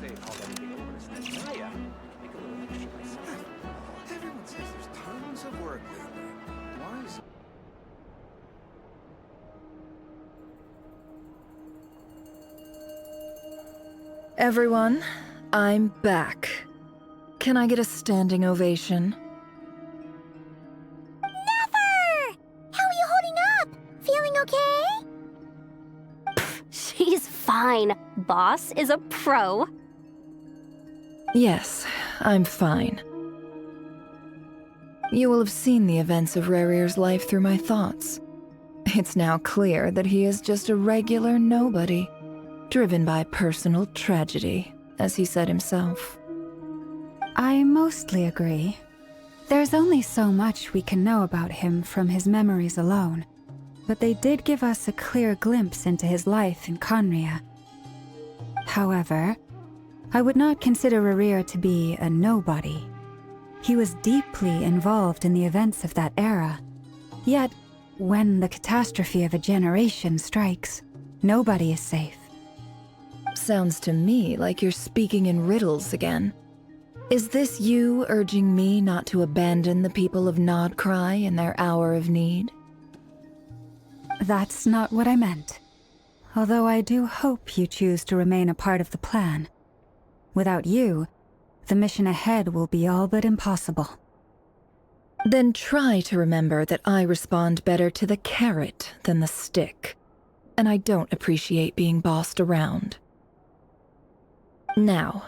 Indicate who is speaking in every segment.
Speaker 1: Everyone says there's tons of work lately. Why is
Speaker 2: Everyone, I'm back. Can I get a standing ovation?
Speaker 3: Nefer! How are you holding up? Feeling okay? She's fine. Boss is a pro.
Speaker 2: Yes, I'm fine. You will have seen the events of Rarir's life through my thoughts. It's now clear that he is just a regular nobody, driven by personal tragedy, as he said himself.
Speaker 4: I mostly agree. There's only so much we can know about him from his memories alone, but they did give us a clear glimpse into his life in Conria. However, I would not consider Rarir to be a nobody. He was deeply involved in the events of that era. Yet, when the catastrophe of a generation strikes, nobody is safe.
Speaker 2: Sounds to me like you're speaking in riddles again. Is this you urging me not to abandon the people of Nod-Krai in their hour of need?
Speaker 4: That's not what I meant. Although I do hope you choose to remain a part of the plan. Without you, the mission ahead will be all but impossible.
Speaker 2: Then try to remember that I respond better to the carrot than the stick, and I don't appreciate being bossed around. Now,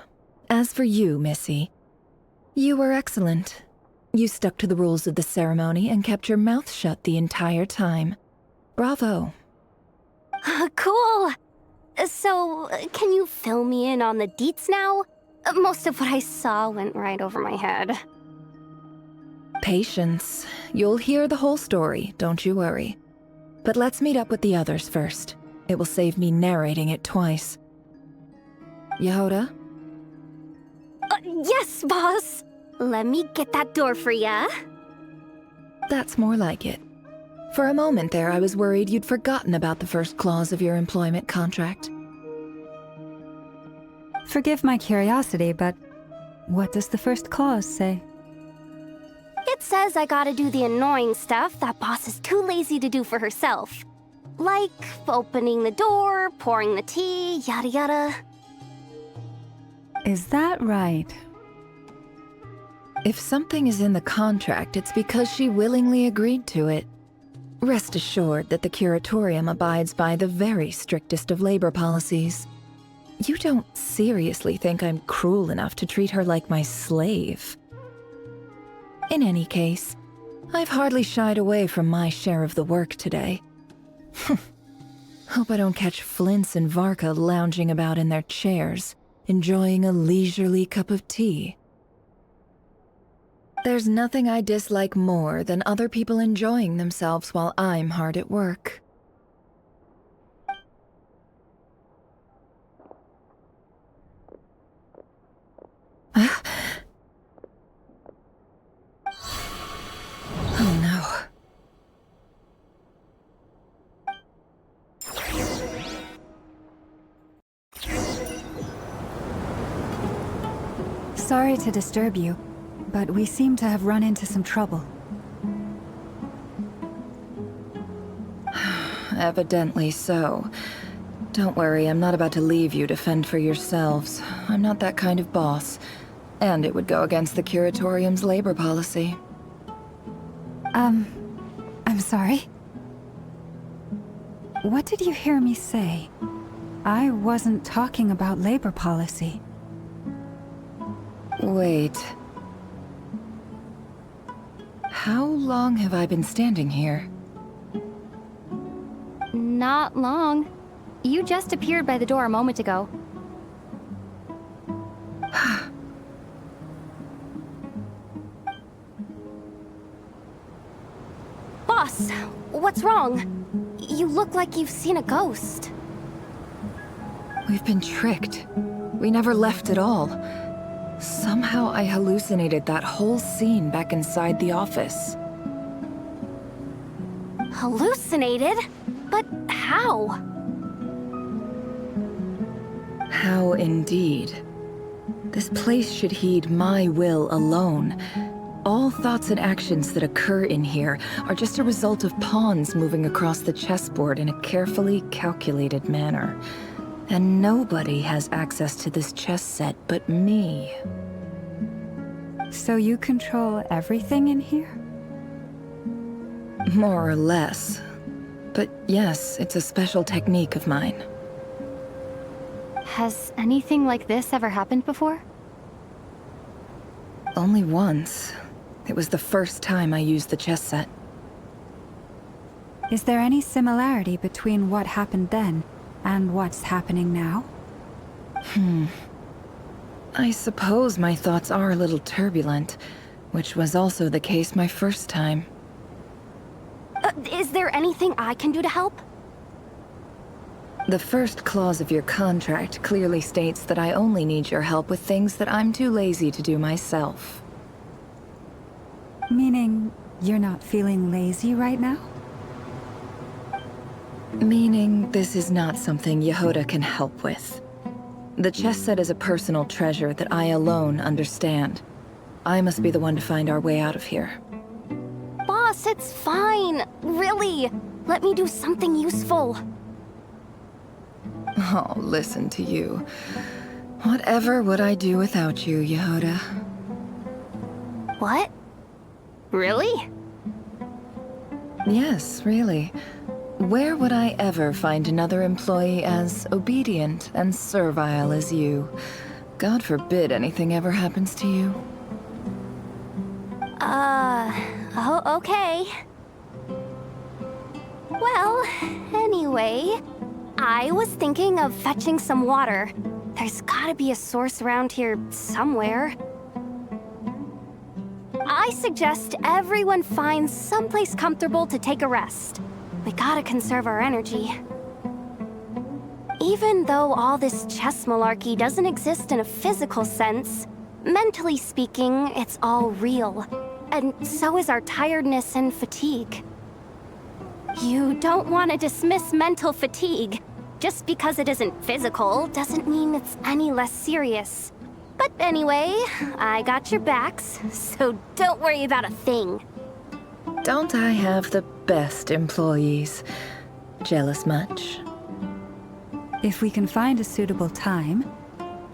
Speaker 2: as for you, Missy, you were excellent. You stuck to the rules of the ceremony and kept your mouth shut the entire time. Bravo.
Speaker 3: Cool! So, can you fill me in on the deets now? Most of what I saw went right over my head.
Speaker 2: Patience. You'll hear the whole story, don't you worry. But let's meet up with the others first. It will save me narrating it twice. Yehoda?
Speaker 3: Yes, boss! Let me get that door for ya.
Speaker 2: That's more like it. For a moment there, I was worried you'd forgotten about the first clause of your employment contract.
Speaker 4: Forgive my curiosity, but what does the first clause say?
Speaker 3: It says I gotta do the annoying stuff that boss is too lazy to do for herself. Like opening the door, pouring the tea, yada yada.
Speaker 4: Is that right?
Speaker 2: If something is in the contract, it's because she willingly agreed to it. Rest assured that the Curatorium abides by the very strictest of labor policies. You don't seriously think I'm cruel enough to treat her like my slave? In any case, I've hardly shied away from my share of the work today. Hope I don't catch Flintz and Varka lounging about in their chairs, enjoying a leisurely cup of tea. There's nothing I dislike more than other people enjoying themselves while I'm hard at work. Oh no.
Speaker 4: Sorry to disturb you, but we seem to have run into some trouble.
Speaker 2: Evidently so. Don't worry, I'm not about to leave you to fend for yourselves. I'm not that kind of boss. And it would go against the Curatorium's labor policy.
Speaker 4: I'm sorry? What did you hear me say? I wasn't talking about labor policy.
Speaker 2: Wait. How long have I been standing here?
Speaker 3: Not long. You just appeared by the door a moment ago. Boss, what's wrong? You look like you've seen a ghost.
Speaker 2: We've been tricked. We never left at all. Somehow I hallucinated that whole scene back inside the office.
Speaker 3: Hallucinated? But how?
Speaker 2: How indeed. This place should heed my will alone. All thoughts and actions that occur in here are just a result of pawns moving across the chessboard in a carefully calculated manner. And nobody has access to this chess set but me.
Speaker 4: So you control everything in here?
Speaker 2: More or less. But yes, it's a special technique of mine.
Speaker 3: Has anything like this ever happened before?
Speaker 2: Only once. It was the first time I used the chess set.
Speaker 4: Is there any similarity between what happened then and what's happening now?
Speaker 2: I suppose my thoughts are a little turbulent, which was also the case my first time.
Speaker 3: Is there anything I can do to help?
Speaker 2: The first clause of your contract clearly states that I only need your help with things that I'm too lazy to do myself.
Speaker 4: Meaning, you're not feeling lazy right now?
Speaker 2: Meaning, this is not something Yehoda can help with. The chess set is a personal treasure that I alone understand. I must be the one to find our way out of here.
Speaker 3: Boss, it's fine. Really. Let me do something useful.
Speaker 2: Oh, listen to you. Whatever would I do without you, Yehoda?
Speaker 3: What? Really?
Speaker 2: Yes, really. Where would I ever find another employee as obedient and servile as you? God forbid anything ever happens to you.
Speaker 3: Oh, okay. Well, anyway, I was thinking of fetching some water. There's gotta be a source around here somewhere. I suggest everyone finds someplace comfortable to take a rest. We gotta conserve our energy. Even though all this chess malarkey doesn't exist in a physical sense, mentally speaking, it's all real. And so is our tiredness and fatigue. You don't want to dismiss mental fatigue. Just because it isn't physical doesn't mean it's any less serious. But anyway, I got your backs, so don't worry about a thing.
Speaker 2: Don't I have the best employees? Jealous much?
Speaker 4: If we can find a suitable time,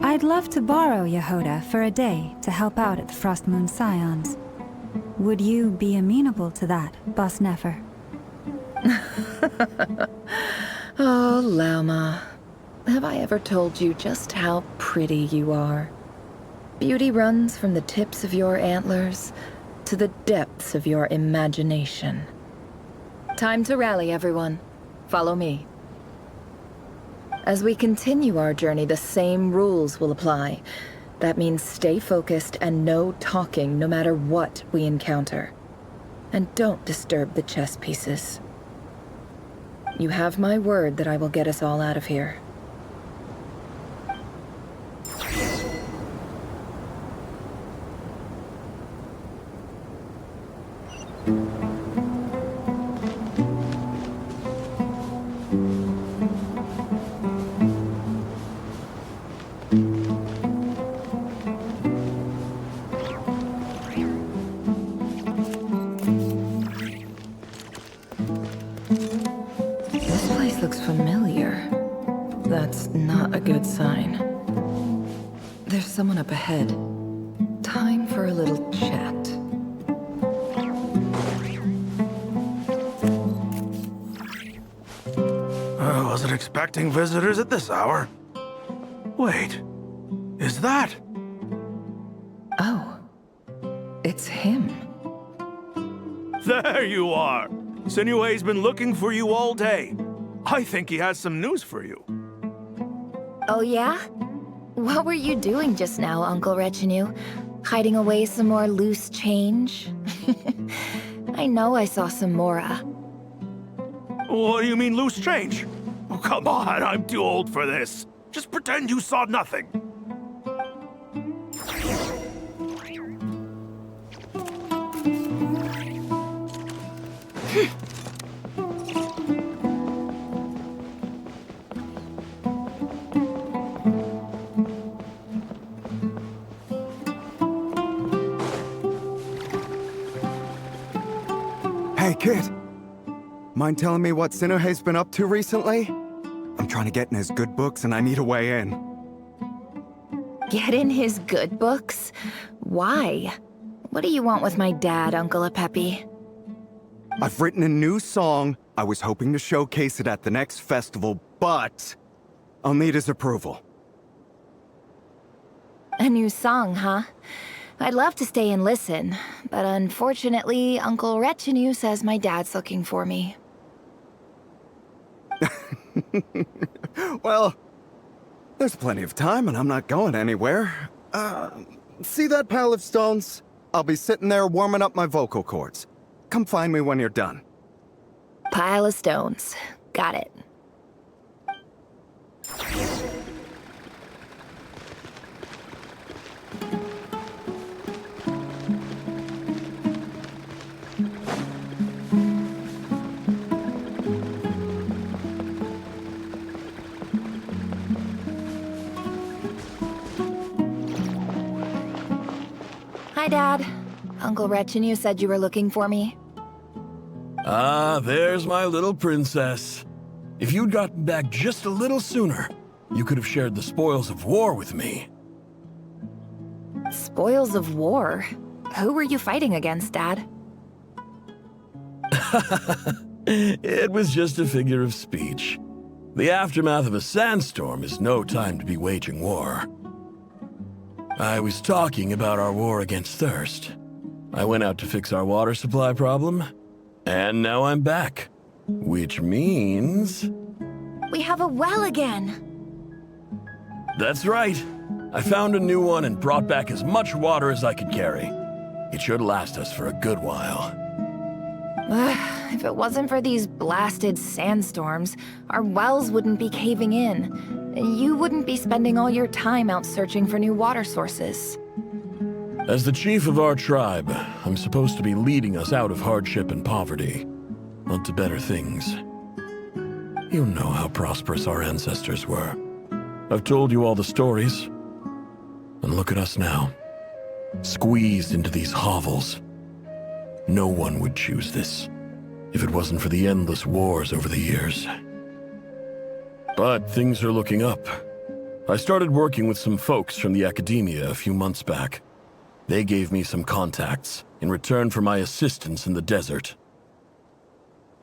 Speaker 4: I'd love to borrow Yehoda for a day to help out at the Frost Moon Scions. Would you be amenable to that, Boss Nefer?
Speaker 2: Oh, Lauma. Have I ever told you just how pretty you are? Beauty runs from the tips of your antlers to the depths of your imagination. Time to rally, everyone. Follow me. As we continue our journey, the same rules will apply. That means stay focused and no talking no matter what we encounter. And don't disturb the chess pieces. You have my word that I will get us all out of here. Looks familiar. That's not a good sign. There's someone up ahead. Time for a little chat.
Speaker 1: I wasn't expecting visitors at this hour. Wait, is that?
Speaker 2: Oh, it's him.
Speaker 1: There you are! Sinue's been looking for you all day. I think he has some news for you.
Speaker 5: Oh yeah? What were you doing just now, Uncle Retinue? Hiding away some more loose change? I know I saw some Mora.
Speaker 1: What do you mean, loose change? Oh, come on, I'm too old for this. Just pretend you saw nothing.
Speaker 6: Hey, kid. Mind telling me what Sinohe's been up to recently? I'm trying to get in his good books and I need a way in.
Speaker 5: Get in his good books? Why? What do you want with my dad, Uncle Apepi?
Speaker 6: I've written a new song. I was hoping to showcase it at the next festival, but I'll need his approval.
Speaker 5: A new song, huh? I'd love to stay and listen, but unfortunately, Uncle Retinue says my dad's looking for me.
Speaker 6: Well, there's plenty of time and I'm not going anywhere. See that pile of stones? I'll be sitting there warming up my vocal cords. Come find me when you're done.
Speaker 5: Pile of stones. Got it. Hi, Dad. Uncle Retinue said you were looking for me.
Speaker 1: Ah, there's my little princess. If you'd gotten back just a little sooner, you could have shared the spoils of war with me.
Speaker 5: Spoils of war? Who were you fighting against, Dad?
Speaker 1: It was just a figure of speech. The aftermath of a sandstorm is no time to be waging war. I was talking about our war against thirst. I went out to fix our water supply problem, and now I'm back. Which means...
Speaker 5: We have a well again!
Speaker 1: That's right. I found a new one and brought back as much water as I could carry. It should last us for a good while.
Speaker 5: If it wasn't for these blasted sandstorms, our wells wouldn't be caving in. You wouldn't be spending all your time out searching for new water sources.
Speaker 1: As the chief of our tribe, I'm supposed to be leading us out of hardship and poverty, onto better things. You know how prosperous our ancestors were. I've told you all the stories. And look at us now, squeezed into these hovels. No one would choose this, if it wasn't for the endless wars over the years. But things are looking up. I started working with some folks from the academia a few months back. They gave me some contacts in return for my assistance in the desert.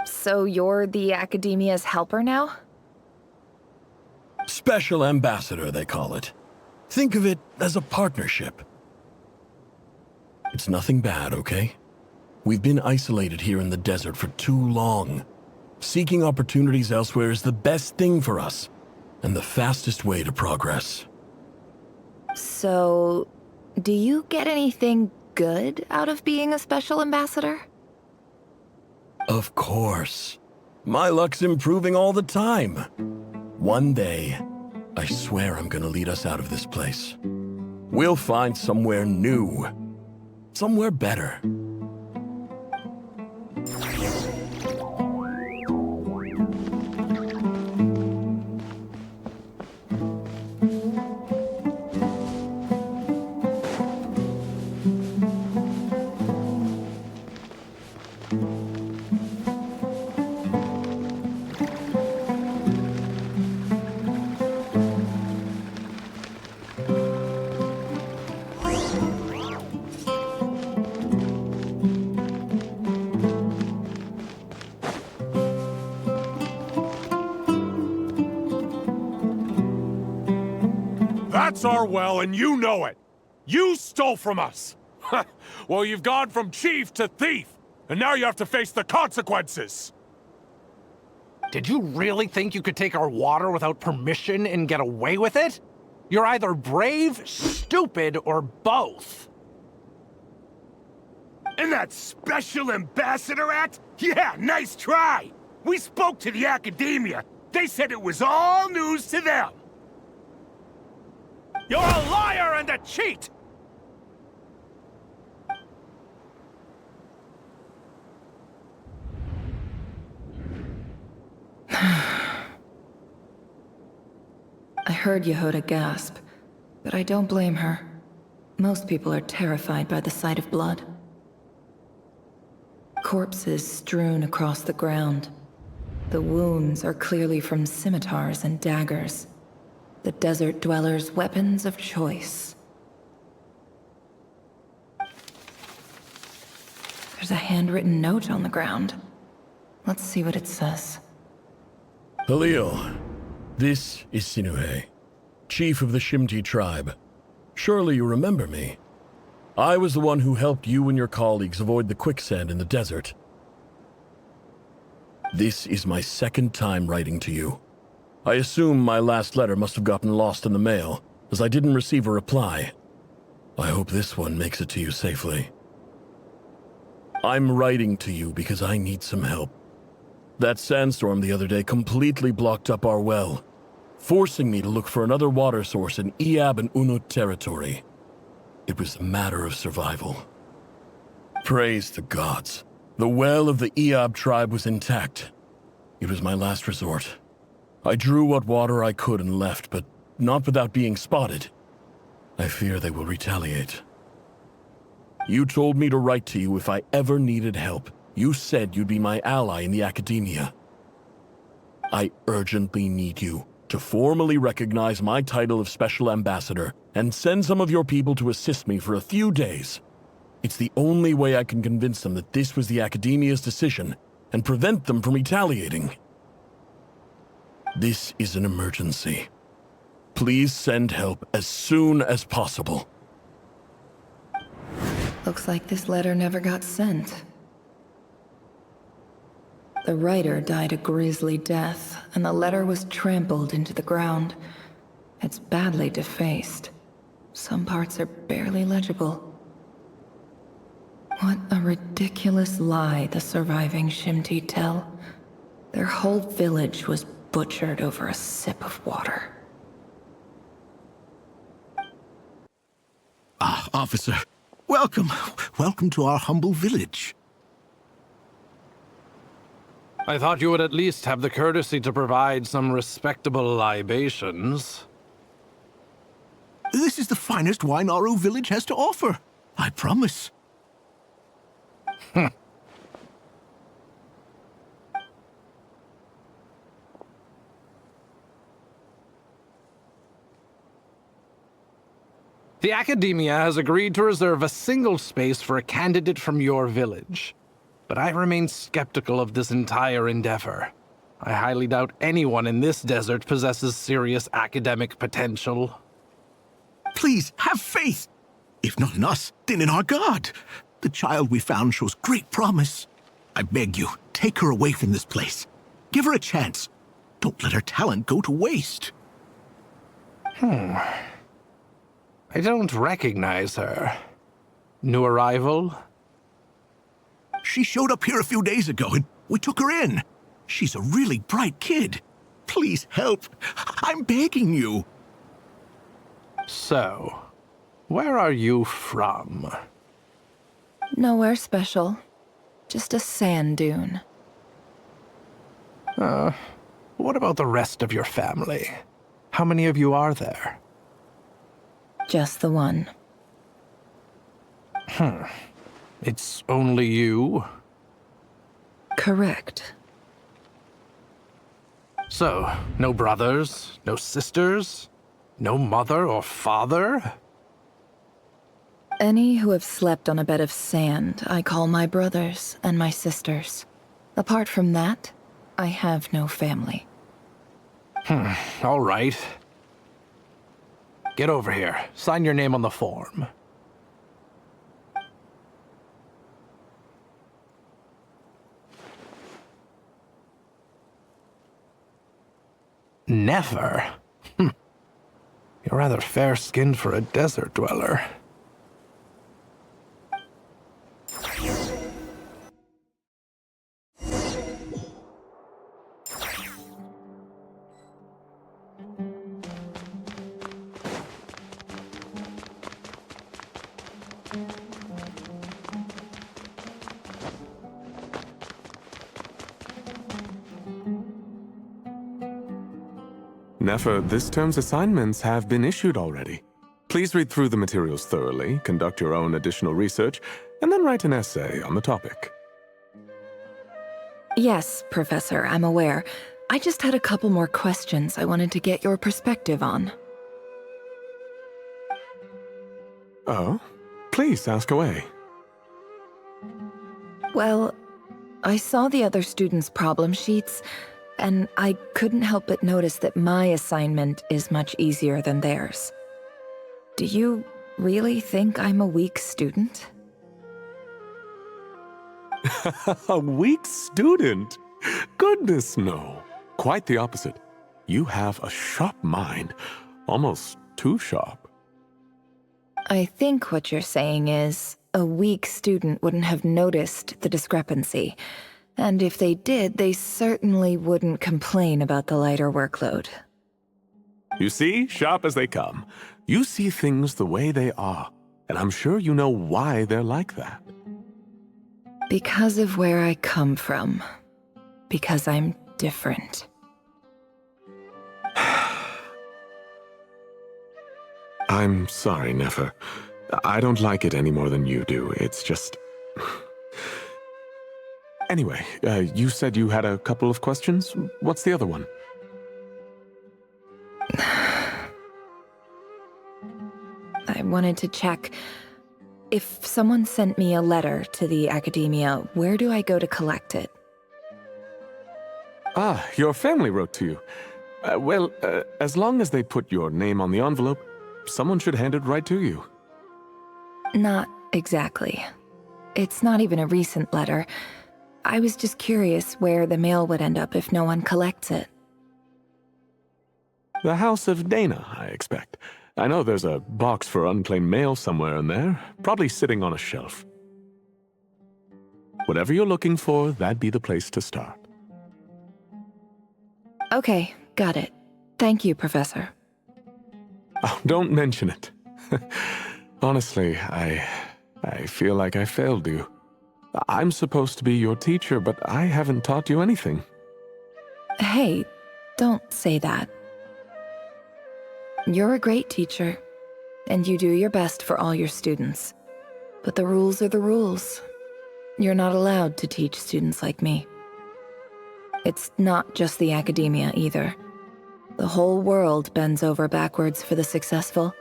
Speaker 5: So you're the academia's helper now?
Speaker 1: Special ambassador, they call it. Think of it as a partnership. It's nothing bad, okay? We've been isolated here in the desert for too long. Seeking opportunities elsewhere is the best thing for us, and the fastest way to progress.
Speaker 2: So, do you get anything good out of being a special ambassador?
Speaker 1: Of course. My luck's improving all the time. One day, I swear I'm gonna lead us out of this place. We'll find somewhere new. Somewhere better.
Speaker 7: That's our well, and you know it! You stole from us! Well, you've gone from chief to thief, and now you have to face the consequences!
Speaker 8: Did you really think you could take our water without permission and get away with it? You're either brave, stupid, or both.
Speaker 1: And that Special Ambassador Act? Yeah, nice try! We spoke to the academia. They said it was all news to them. You're a liar and a cheat!
Speaker 2: I heard Yehuda gasp, but I don't blame her. Most people are terrified by the sight of blood. Corpses strewn across the ground. The wounds are clearly from scimitars and daggers. The desert dwellers' weapons of choice. There's a handwritten note on the ground. Let's see what it says.
Speaker 1: Halil, this is Sinuhe, chief of the Shimti tribe. Surely you remember me. I was the one who helped you and your colleagues avoid the quicksand in the desert. This is my second time writing to you. I assume my last letter must have gotten lost in the mail, as I didn't receive a reply. I hope this one makes it to you safely. I'm writing to you because I need some help. That sandstorm the other day completely blocked up our well, forcing me to look for another water source in Iab and Unut territory. It was a matter of survival. Praise the gods. The well of the Iab tribe was intact. It was my last resort. I drew what water I could and left, but not without being spotted. I fear they will retaliate. You told me to write to you if I ever needed help. You said you'd be my ally in the academia. I urgently need you to formally recognize my title of Special Ambassador and send some of your people to assist me for a few days. It's the only way I can convince them that this was the academia's decision and prevent them from retaliating. This is an emergency. Please send help as soon as possible.
Speaker 2: Looks like this letter never got sent. The writer died a grisly death, and the letter was trampled into the ground. It's badly defaced. Some parts are barely legible. What a ridiculous lie the surviving Shimti tell. Their whole village was butchered over a sip of water.
Speaker 9: Ah, officer. Welcome. Welcome to our humble village.
Speaker 8: I thought you would at least have the courtesy to provide some respectable libations.
Speaker 9: This is the finest wine Aru village has to offer. I promise.
Speaker 8: The Academia has agreed to reserve a single space for a candidate from your village. But I remain skeptical of this entire endeavor. I highly doubt anyone in this desert possesses serious academic potential.
Speaker 9: Please, have faith. If not in us, then in our god. The child we found shows great promise. I beg you, take her away from this place. Give her a chance. Don't let her talent go to waste.
Speaker 8: I don't recognize her. New arrival?
Speaker 9: She showed up here a few days ago, and we took her in. She's a really bright kid. Please help. I'm begging you.
Speaker 8: So, where are you from?
Speaker 2: Nowhere special. Just a sand dune.
Speaker 8: What about the rest of your family? How many of you are there?
Speaker 2: Just the one.
Speaker 8: It's only you?
Speaker 2: Correct.
Speaker 8: So, no brothers, no sisters, no mother or father?
Speaker 2: Any who have slept on a bed of sand, I call my brothers and my sisters. Apart from that, I have no family.
Speaker 8: All right. Get over here. Sign your name on the form. Nefer? You're rather fair-skinned for a desert dweller.
Speaker 10: Nefer, this term's assignments have been issued already. Please read through the materials thoroughly, conduct your own additional research, and then write an essay on the topic.
Speaker 2: Yes, Professor, I'm aware. I just had a couple more questions I wanted to get your perspective on.
Speaker 10: Oh? Please, ask away.
Speaker 2: Well, I saw the other students' problem sheets, and I couldn't help but notice that my assignment is much easier than theirs. Do you really think I'm a weak student?
Speaker 10: A weak student? Goodness, no. Quite the opposite. You have a sharp mind. Almost too sharp.
Speaker 2: I think what you're saying is, a weak student wouldn't have noticed the discrepancy. And if they did, they certainly wouldn't complain about the lighter workload.
Speaker 10: You see, sharp as they come. You see things the way they are, and I'm sure you know why they're like that.
Speaker 2: Because of where I come from. Because I'm different.
Speaker 10: I'm sorry, Nefer. I don't like it any more than you do. It's just... Anyway, you said you had a couple of questions. What's the other one?
Speaker 2: I wanted to check. If someone sent me a letter to the academia, where do I go to collect it?
Speaker 10: Ah, your family wrote to you. Well, as long as they put your name on the envelope, someone should hand it right to you.
Speaker 2: Not exactly. It's not even a recent letter. I was just curious where the mail would end up if no one collects it.
Speaker 10: The House of Dana, I expect. I know there's a box for unclaimed mail somewhere in there, probably sitting on a shelf. Whatever you're looking for, that'd be the place to start.
Speaker 2: Okay, got it. Thank you, Professor.
Speaker 10: Oh, don't mention it. Honestly, I feel like I failed you. I'm supposed to be your teacher, but I haven't taught you anything.
Speaker 2: Hey, don't say that. You're a great teacher, and you do your best for all your students. But the rules are the rules. You're not allowed to teach students like me. It's not just the academia either. The whole world bends over backwards for the successful,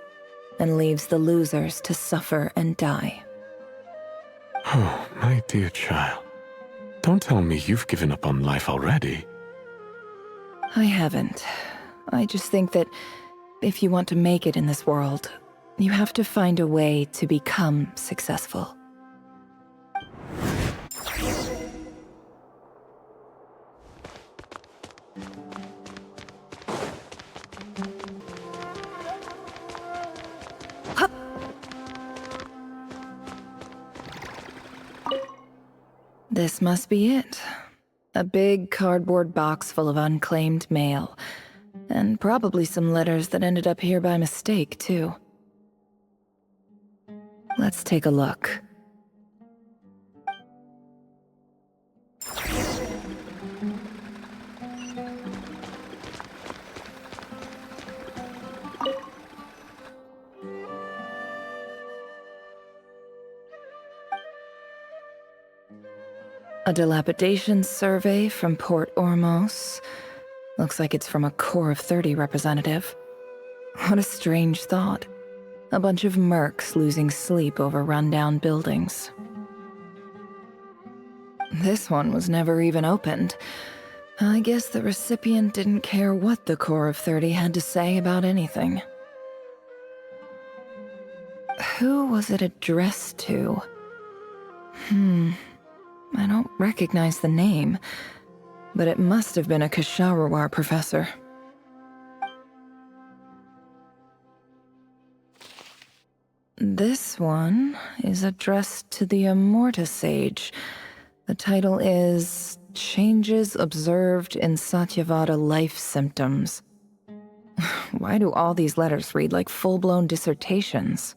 Speaker 2: and leaves the losers to suffer and die.
Speaker 10: Oh, my dear child. Don't tell me you've given up on life already.
Speaker 2: I haven't. I just think that if you want to make it in this world, you have to find a way to become successful. This must be it. A big cardboard box full of unclaimed mail. And probably some letters that ended up here by mistake, too. Let's take a look. A dilapidation survey from Port Ormos. Looks like it's from a Core of 30 representative. What a strange thought. A bunch of mercs losing sleep over rundown buildings. This one was never even opened. I guess the recipient didn't care what the Core of 30 had to say about anything. Who was it addressed to? I don't recognize the name, but it must have been a Ksharawar professor. This one is addressed to the Amorta Sage. The title is Changes Observed in Satyavada Life Symptoms. Why do all these letters read like full-blown dissertations?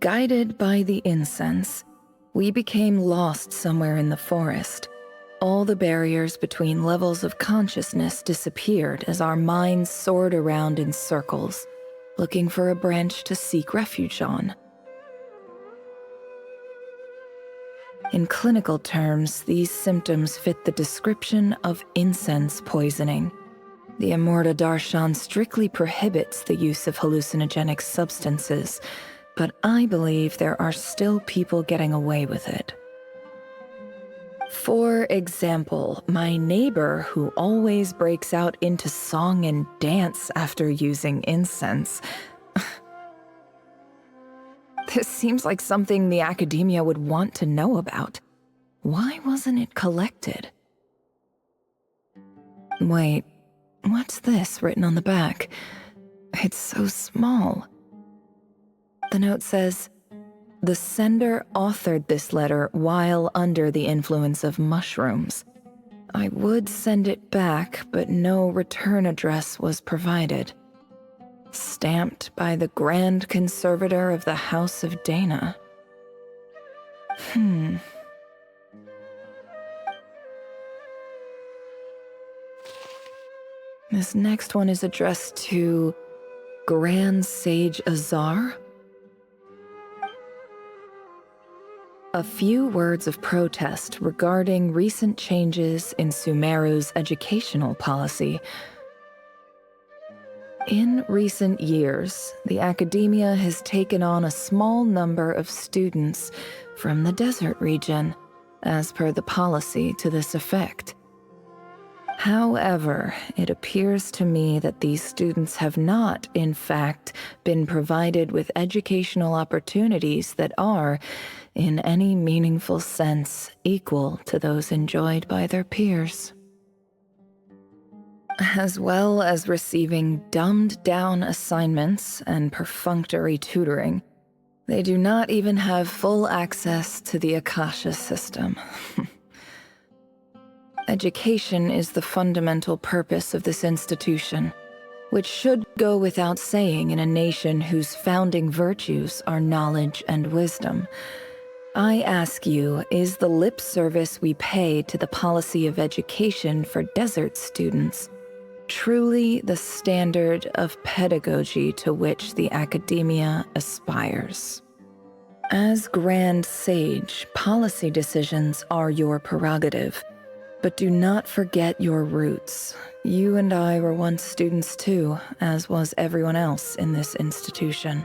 Speaker 2: Guided by the incense, we became lost somewhere in the forest. All the barriers between levels of consciousness disappeared as our minds soared around in circles, looking for a branch to seek refuge on. In clinical terms, these symptoms fit the description of incense poisoning. The Amurta Darshan strictly prohibits the use of hallucinogenic substances, but I believe there are still people getting away with it. For example, my neighbor who always breaks out into song and dance after using incense. This seems like something the academia would want to know about. Why wasn't it collected? Wait, what's this written on the back? It's so small. The note says, "The sender authored this letter while under the influence of mushrooms. I would send it back, but no return address was provided. Stamped by the Grand Conservator of the House of Dana." This next one is addressed to Grand Sage Azar. A few words of protest regarding recent changes in Sumeru's educational policy. In recent years, the academia has taken on a small number of students from the desert region, as per the policy to this effect. However, it appears to me that these students have not, in fact, been provided with educational opportunities that are, in any meaningful sense, equal to those enjoyed by their peers. As well as receiving dumbed-down assignments and perfunctory tutoring, they do not even have full access to the Akasha system. Education is the fundamental purpose of this institution, which should go without saying in a nation whose founding virtues are knowledge and wisdom. I ask you, is the lip service we pay to the policy of education for desert students truly the standard of pedagogy to which the academia aspires? As Grand Sage, policy decisions are your prerogative. But do not forget your roots. You and I were once students too, as was everyone else in this institution.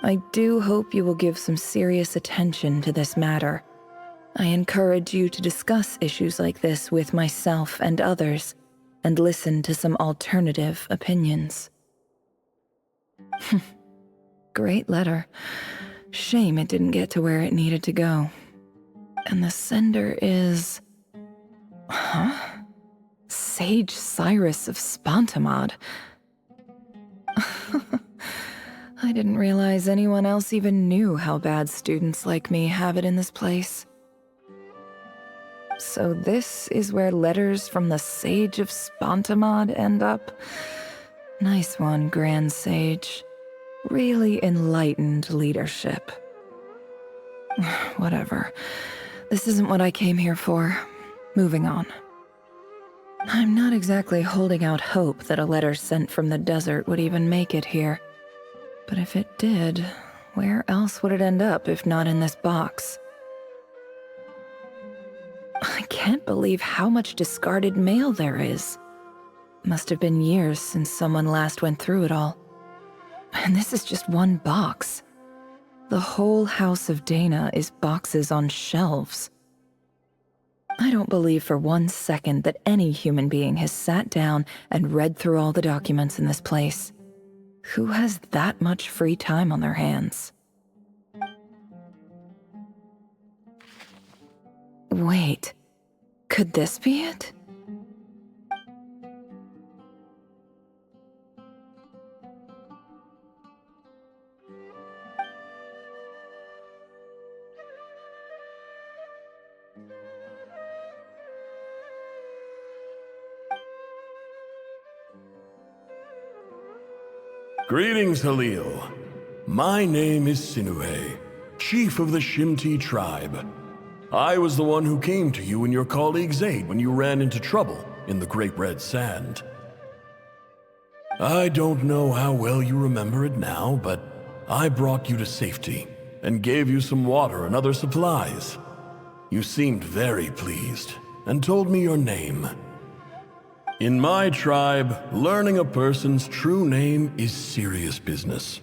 Speaker 2: I do hope you will give some serious attention to this matter. I encourage you to discuss issues like this with myself and others, and listen to some alternative opinions. Great letter. Shame it didn't get to where it needed to go. And the sender is... Huh? Sage Cyrus of Spontamod. I didn't realize anyone else even knew how bad students like me have it in this place. So this is where letters from the Sage of Spontamod end up? Nice one, Grand Sage. Really enlightened leadership. Whatever. This isn't what I came here for. Moving on. I'm not exactly holding out hope that a letter sent from the desert would even make it here. But if it did, where else would it end up if not in this box? I can't believe how much discarded mail there is. Must have been years since someone last went through it all. And this is just one box. The whole House of Dana is boxes on shelves. I don't believe for 1 second that any human being has sat down and read through all the documents in this place. Who has that much free time on their hands? Wait, could this be it?
Speaker 1: Greetings, Halil. My name is Sinue, chief of the Shimti tribe. I was the one who came to you and your colleague's aid when you ran into trouble in the Great Red Sand. I don't know how well you remember it now, but I brought you to safety and gave you some water and other supplies. You seemed very pleased, and told me your name. In my tribe, learning a person's true name is serious business,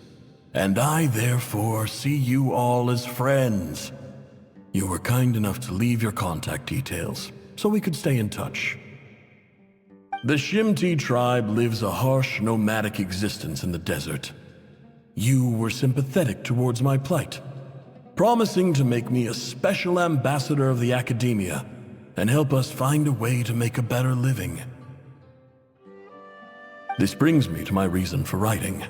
Speaker 1: and I therefore see you all as friends. You were kind enough to leave your contact details, so we could stay in touch. The Shimti tribe lives a harsh, nomadic existence in the desert. You were sympathetic towards my plight, promising to make me a special ambassador of the academia and help us find a way to make a better living. This brings me to my reason for writing.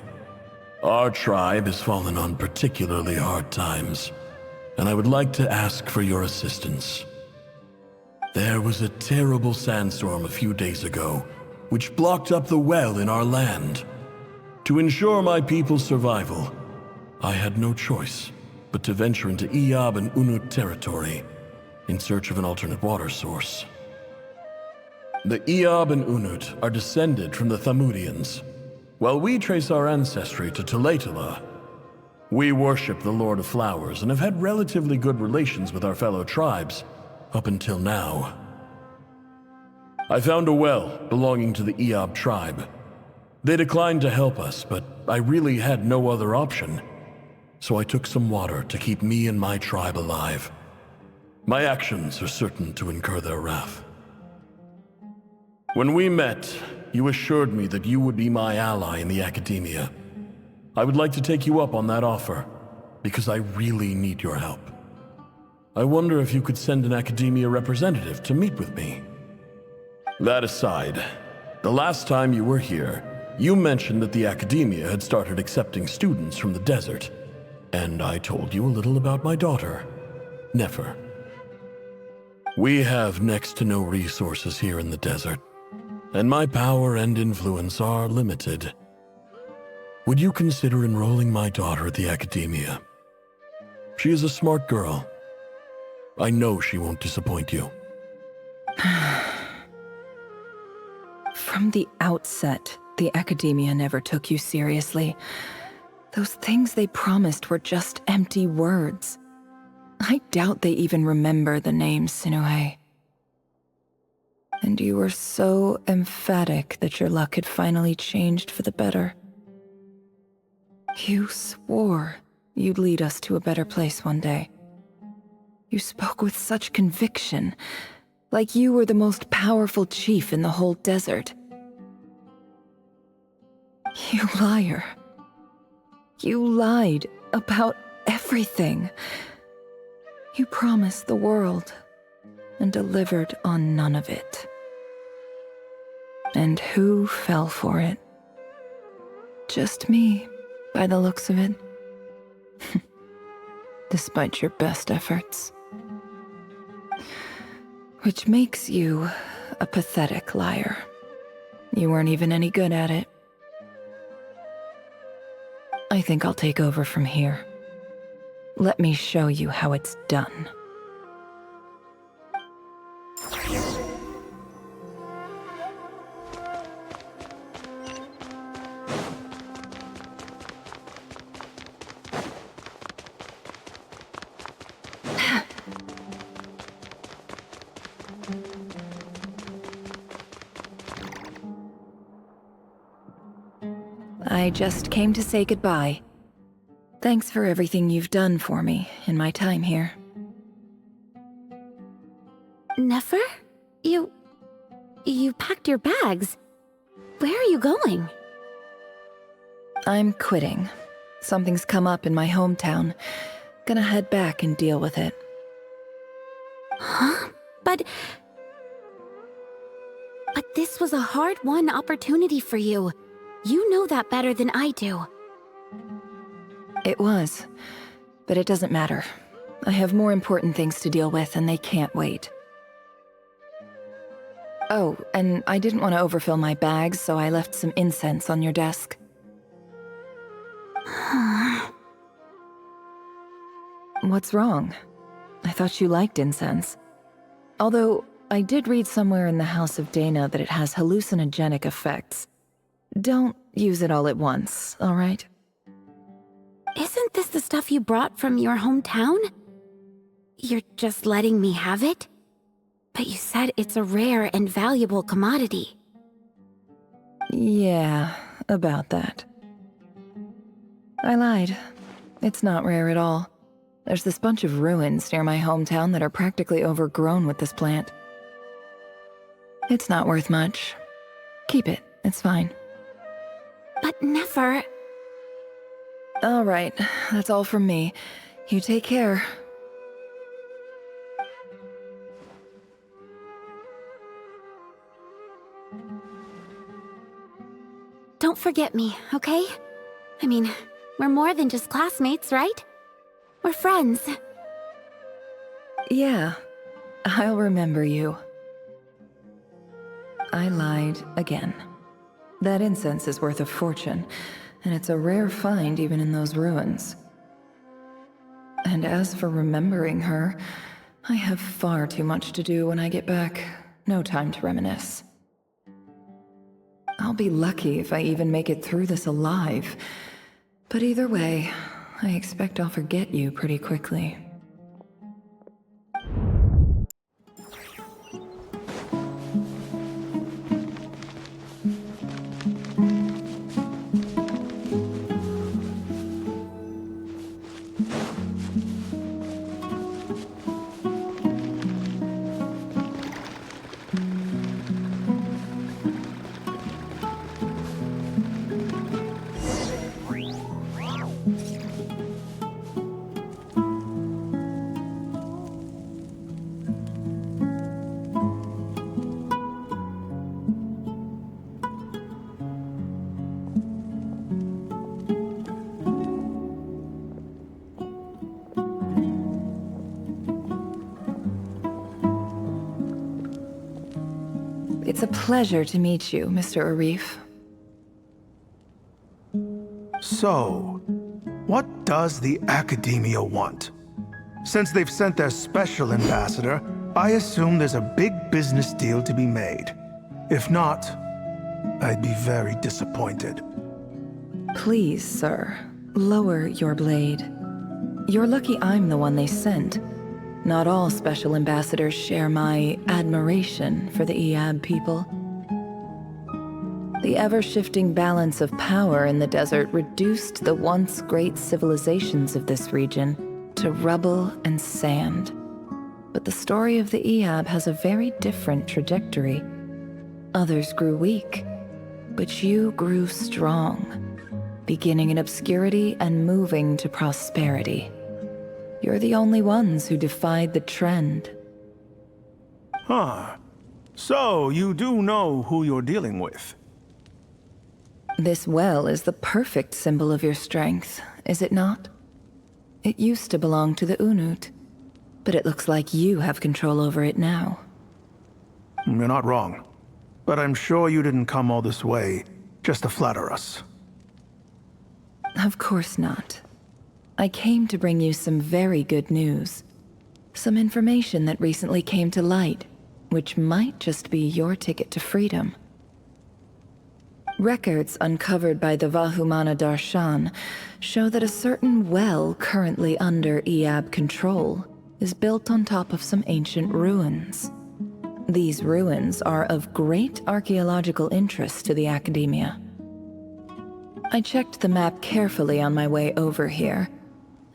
Speaker 1: Our tribe has fallen on particularly hard times, and I would like to ask for your assistance. There was a terrible sandstorm a few days ago, which blocked up the well in our land. To ensure my people's survival, I had no choice but to venture into Iyab and Unut territory in search of an alternate water source. The Iyab and Unut are descended from the Thamudians, while we trace our ancestry to Tulatala. We worship the Lord of Flowers and have had relatively good relations with our fellow tribes up until now. I found a well belonging to the Iyab tribe. They declined to help us, but I really had no other option, so I took some water to keep me and my tribe alive. My actions are certain to incur their wrath. When we met, you assured me that you would be my ally in the academia. I would like to take you up on that offer, because I really need your help. I wonder if you could send an academia representative to meet with me. That aside, the last time you were here, you mentioned that the academia had started accepting students from the desert, and I told you a little about my daughter, Nefer. We have next to no resources here in the desert, and my power and influence are limited. Would you consider enrolling my daughter at the academia? She is a smart girl. I know she won't disappoint you.
Speaker 2: From the outset, the academia never took you seriously. Those things they promised were just empty words. I doubt they even remember the name Sinuhe. And you were so emphatic that your luck had finally changed for the better. You swore you'd lead us to a better place one day. You spoke with such conviction, like you were the most powerful chief in the whole desert. You liar. You lied about everything. You promised the world and delivered on none of it. And who fell for it? Just me, by the looks of it. Despite your best efforts. Which makes you a pathetic liar. You weren't even any good at it. I think I'll take over from here. Let me show you how it's done. I just came to say goodbye. Thanks for everything you've done for me in my time here.
Speaker 3: Nefer? You packed your bags. Where are you going?
Speaker 2: I'm quitting. Something's come up in my hometown. Gonna head back and deal with it.
Speaker 3: Huh? But this was a hard-won opportunity for you. You know that better than I do.
Speaker 2: It was, but it doesn't matter. I have more important things to deal with, and they can't wait. Oh, and I didn't want to overfill my bags, so I left some incense on your desk. What's wrong? I thought you liked incense. Although, I did read somewhere in the House of Dana that it has hallucinogenic effects. Don't use it all at once, all right?
Speaker 3: Isn't this the stuff you brought from your hometown? You're just letting me have it? But you said it's a rare and valuable commodity.
Speaker 2: Yeah, about that. I lied. It's not rare at all. There's this bunch of ruins near my hometown that are practically overgrown with this plant. It's not worth much. Keep it, it's fine.
Speaker 3: But Nefer...
Speaker 2: All right, that's all from me. You take care.
Speaker 3: Don't forget me, okay? I mean, we're more than just classmates, right? We're friends.
Speaker 2: Yeah, I'll remember you. I lied again. That incense is worth a fortune, and it's a rare find even in those ruins. And as for remembering her, I have far too much to do when I get back. No time to reminisce. I'll be lucky if I even make it through this alive. But either way, I expect I'll forget you pretty quickly. It's a pleasure to meet you, Mr. Arif.
Speaker 11: So, what does the Academia want? Since they've sent their special ambassador, I assume there's a big business deal to be made. If not, I'd be very disappointed.
Speaker 2: Please, sir, lower your blade. You're lucky I'm the one they sent. Not all special ambassadors share my admiration for the Iab people. The ever-shifting balance of power in the desert reduced the once great civilizations of this region to rubble and sand. But the story of the Iab has a very different trajectory. Others grew weak, but you grew strong, beginning in obscurity and moving to prosperity. You're the only ones who defied the trend.
Speaker 11: Huh. So, you do know who you're dealing with?
Speaker 2: This well is the perfect symbol of your strength, is it not? It used to belong to the Unut, but it looks like you have control over it now.
Speaker 11: You're not wrong. But I'm sure you didn't come all this way just to flatter us.
Speaker 2: Of course not. I came to bring you some very good news. Some information that recently came to light, which might just be your ticket to freedom. Records uncovered by the Vahumana Darshan show that a certain well currently under Iab control is built on top of some ancient ruins. These ruins are of great archaeological interest to the Academia. I checked the map carefully on my way over here,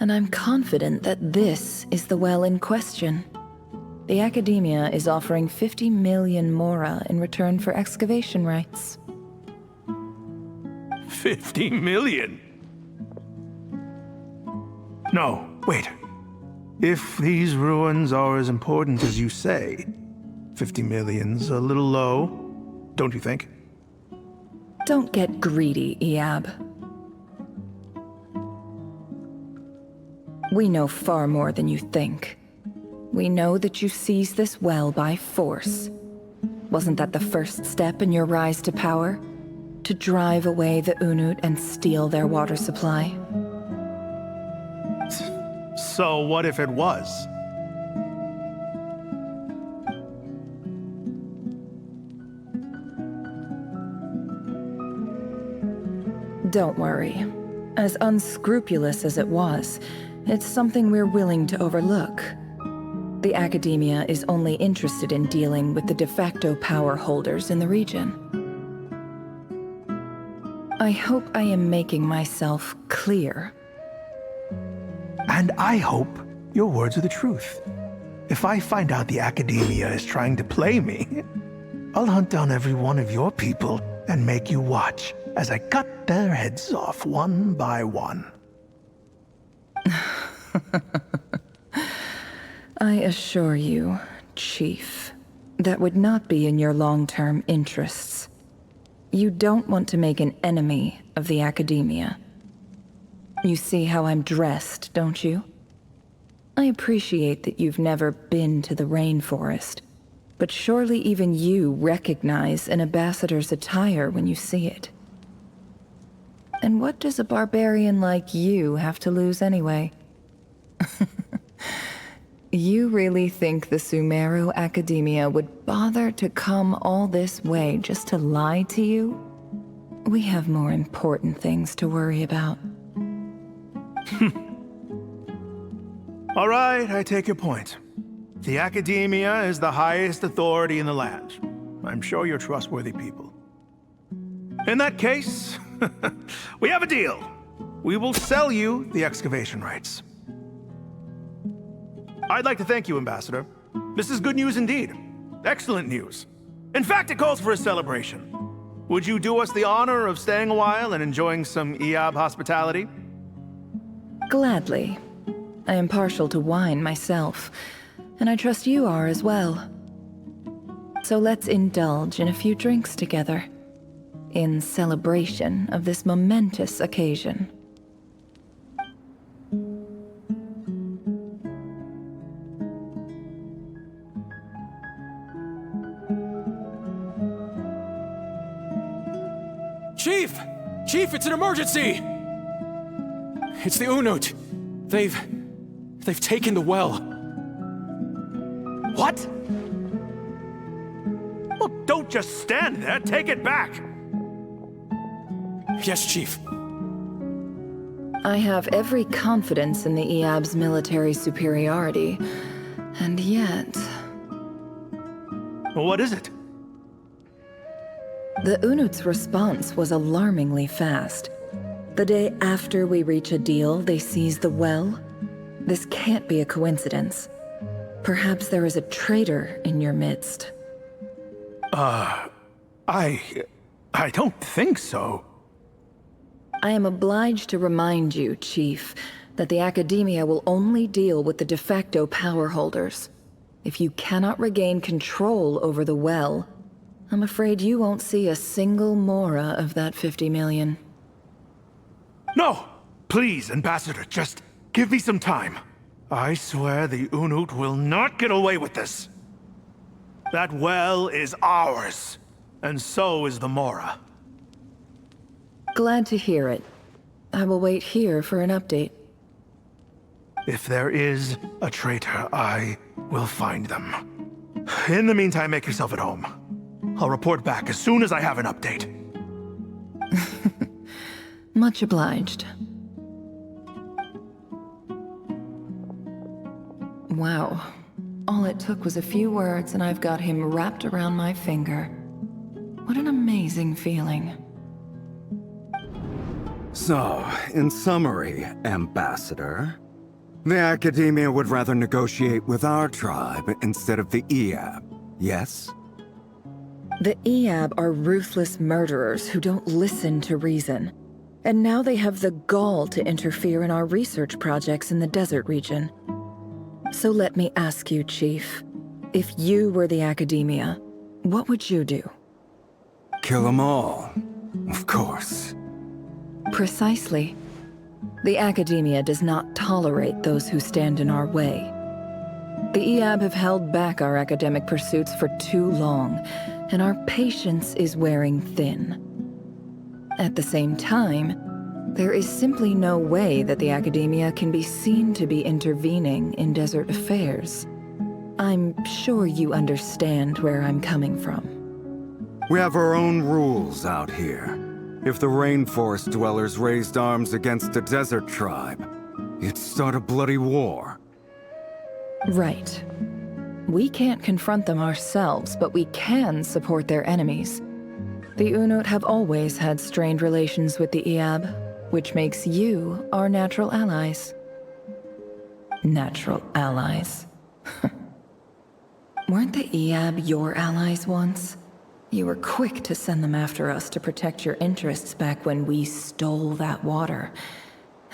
Speaker 2: and I'm confident that this is the well in question. The Academia is offering 50 million mora in return for excavation rights.
Speaker 11: 50 million? No, wait. If these ruins are as important as you say, 50 million's a little low, don't you think?
Speaker 2: Don't get greedy, Iab. We know far more than you think. We know that you seized this well by force. Wasn't that the first step in your rise to power? To drive away the Unut and steal their water supply?
Speaker 11: So what if it was?
Speaker 2: Don't worry. As unscrupulous as it was, it's something we're willing to overlook. The Academia is only interested in dealing with the de facto power holders in the region. I hope I am making myself clear.
Speaker 11: And I hope your words are the truth. If I find out the Academia is trying to play me, I'll hunt down every one of your people and make you watch as I cut their heads off one by one.
Speaker 2: I assure you, Chief, that would not be in your long-term interests. You don't want to make an enemy of the Academia. You see how I'm dressed, don't you? I appreciate that you've never been to the rainforest, but surely even you recognize an ambassador's attire when you see it. And what does a barbarian like you have to lose anyway? You really think the Sumeru Academia would bother to come all this way just to lie to you? We have more important things to worry about.
Speaker 11: All right, I take your point. The Academia is the highest authority in the land. I'm sure you're trustworthy people. In that case, we have a deal. We will sell you the excavation rights. I'd like to thank you, Ambassador. This is good news indeed. Excellent news. In fact, it calls for a celebration. Would you do us the honor of staying a while and enjoying some Iab hospitality?
Speaker 2: Gladly. I am partial to wine myself, and I trust you are as well. So let's indulge in a few drinks together, in celebration of this momentous occasion.
Speaker 12: Chief! Chief, it's an emergency! It's the Unut. They've taken the well.
Speaker 11: What? Well, don't just stand there. Take it back.
Speaker 12: Yes, Chief.
Speaker 2: I have every confidence in the Iab's military superiority, and yet...
Speaker 11: Well, what is it?
Speaker 2: The Unut's response was alarmingly fast. The day after we reach a deal, they seize the well. This can't be a coincidence. Perhaps there is a traitor in your midst.
Speaker 11: I don't think so.
Speaker 2: I am obliged to remind you, Chief, that the Academia will only deal with the de facto power holders. If you cannot regain control over the well, I'm afraid you won't see a single mora of that 50 million.
Speaker 11: No! Please, Ambassador, just give me some time. I swear the Unut will not get away with this. That well is ours, and so is the mora.
Speaker 2: Glad to hear it. I will wait here for an update.
Speaker 11: If there is a traitor, I will find them. In the meantime, make yourself at home. I'll report back as soon as I have an update.
Speaker 2: Much obliged. Wow. All it took was a few words and I've got him wrapped around my finger. What an amazing feeling.
Speaker 6: So, in summary, Ambassador, the Academia would rather negotiate with our tribe instead of the Iab, yes?
Speaker 2: The Iab are ruthless murderers who don't listen to reason. And now they have the gall to interfere in our research projects in the desert region. So let me ask you, Chief, if you were the Academia, what would you do?
Speaker 6: Kill them all, of course.
Speaker 2: Precisely. The Academia does not tolerate those who stand in our way. The Iab have held back our academic pursuits for too long, and our patience is wearing thin. At the same time, there is simply no way that the Academia can be seen to be intervening in desert affairs. I'm sure you understand where I'm coming from.
Speaker 6: We have our own rules out here. If the rainforest dwellers raised arms against a desert tribe, it'd start a bloody war.
Speaker 2: Right. We can't confront them ourselves, but we can support their enemies. The Unut have always had strained relations with the Iab, which makes you our natural allies. Natural allies. Weren't the Iab your allies once? You were quick to send them after us to protect your interests back when we stole that water.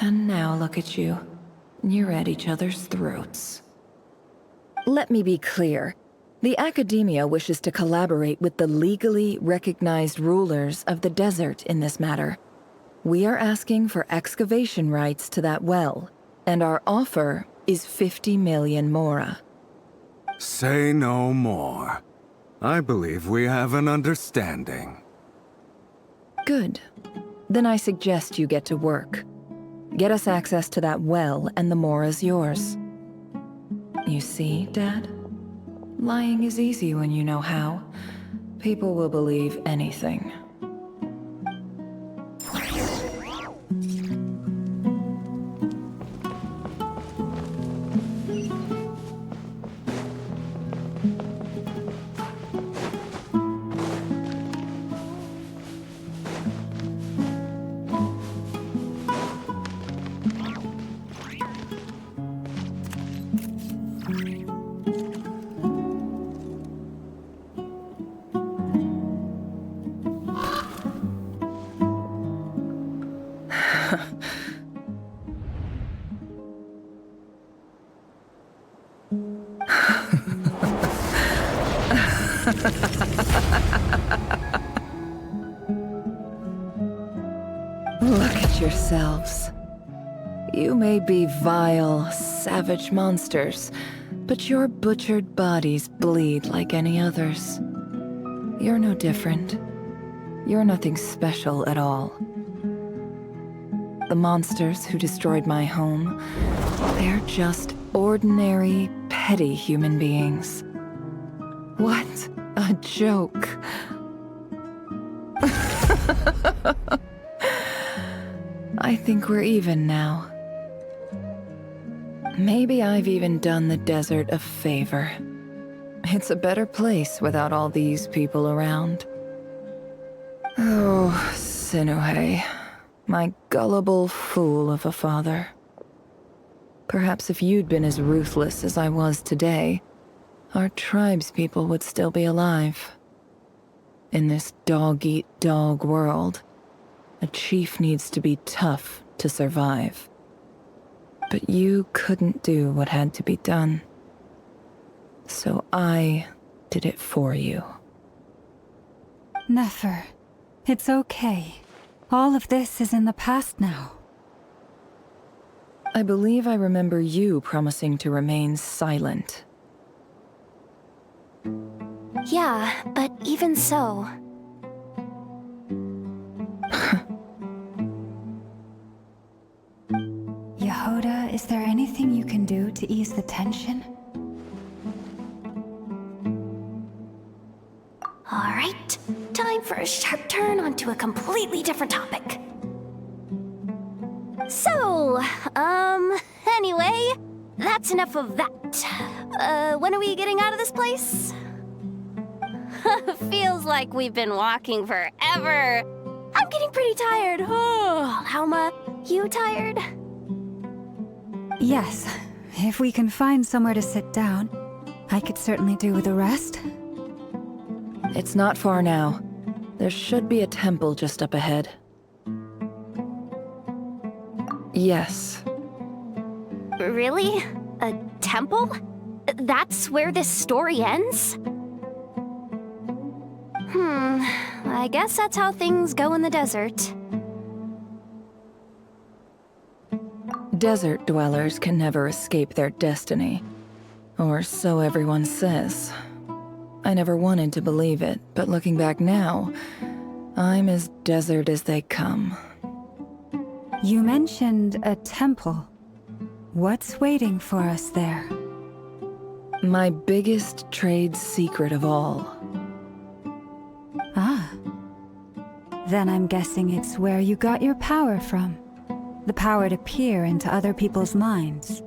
Speaker 2: And now look at you. You're at each other's throats. Let me be clear. The Academia wishes to collaborate with the legally recognized rulers of the desert in this matter. We are asking for excavation rights to that well, and our offer is 50 million mora.
Speaker 6: Say no more. I believe we have an understanding.
Speaker 2: Good. Then I suggest you get to work. Get us access to that well, and the mora's yours. You see, Dad? Lying is easy when you know how. People will believe anything. Look at yourselves. You may be vile, savage monsters, but your butchered bodies bleed like any others. You're no different. You're nothing special at all. The monsters who destroyed my home, they're just ordinary, petty human beings. What a joke. I think we're even now. Maybe I've even done the desert a favor. It's a better place without all these people around. Oh, Sinuhe, my gullible fool of a father. Perhaps if you'd been as ruthless as I was today, our tribespeople would still be alive. In this dog-eat-dog world, a chief needs to be tough to survive. But you couldn't do what had to be done. So I did it for you.
Speaker 4: Nefer, it's okay. All of this is in the past now.
Speaker 2: I believe I remember you promising to remain silent.
Speaker 3: Yeah, but even so...
Speaker 4: Yehoda, is there anything you can do to ease the tension?
Speaker 3: All right, time for a sharp turn onto a completely different topic. So, anyway, that's enough of that. When are we getting out of this place? Feels like we've been walking forever. I'm getting pretty tired. Oh, Alma, you tired?
Speaker 4: Yes. If we can find somewhere to sit down, I could certainly do with a rest.
Speaker 2: It's not far now. There should be a temple just up ahead. Yes.
Speaker 3: Really? A temple? That's where this story ends? I guess that's how things go in the desert.
Speaker 2: Desert dwellers can never escape their destiny. Or so everyone says. I never wanted to believe it, but looking back now, I'm as desert as they come.
Speaker 4: You mentioned a temple. What's waiting for us there?
Speaker 2: My biggest trade secret of all.
Speaker 4: Ah. Then I'm guessing it's where you got your power from. The power to peer into other people's minds.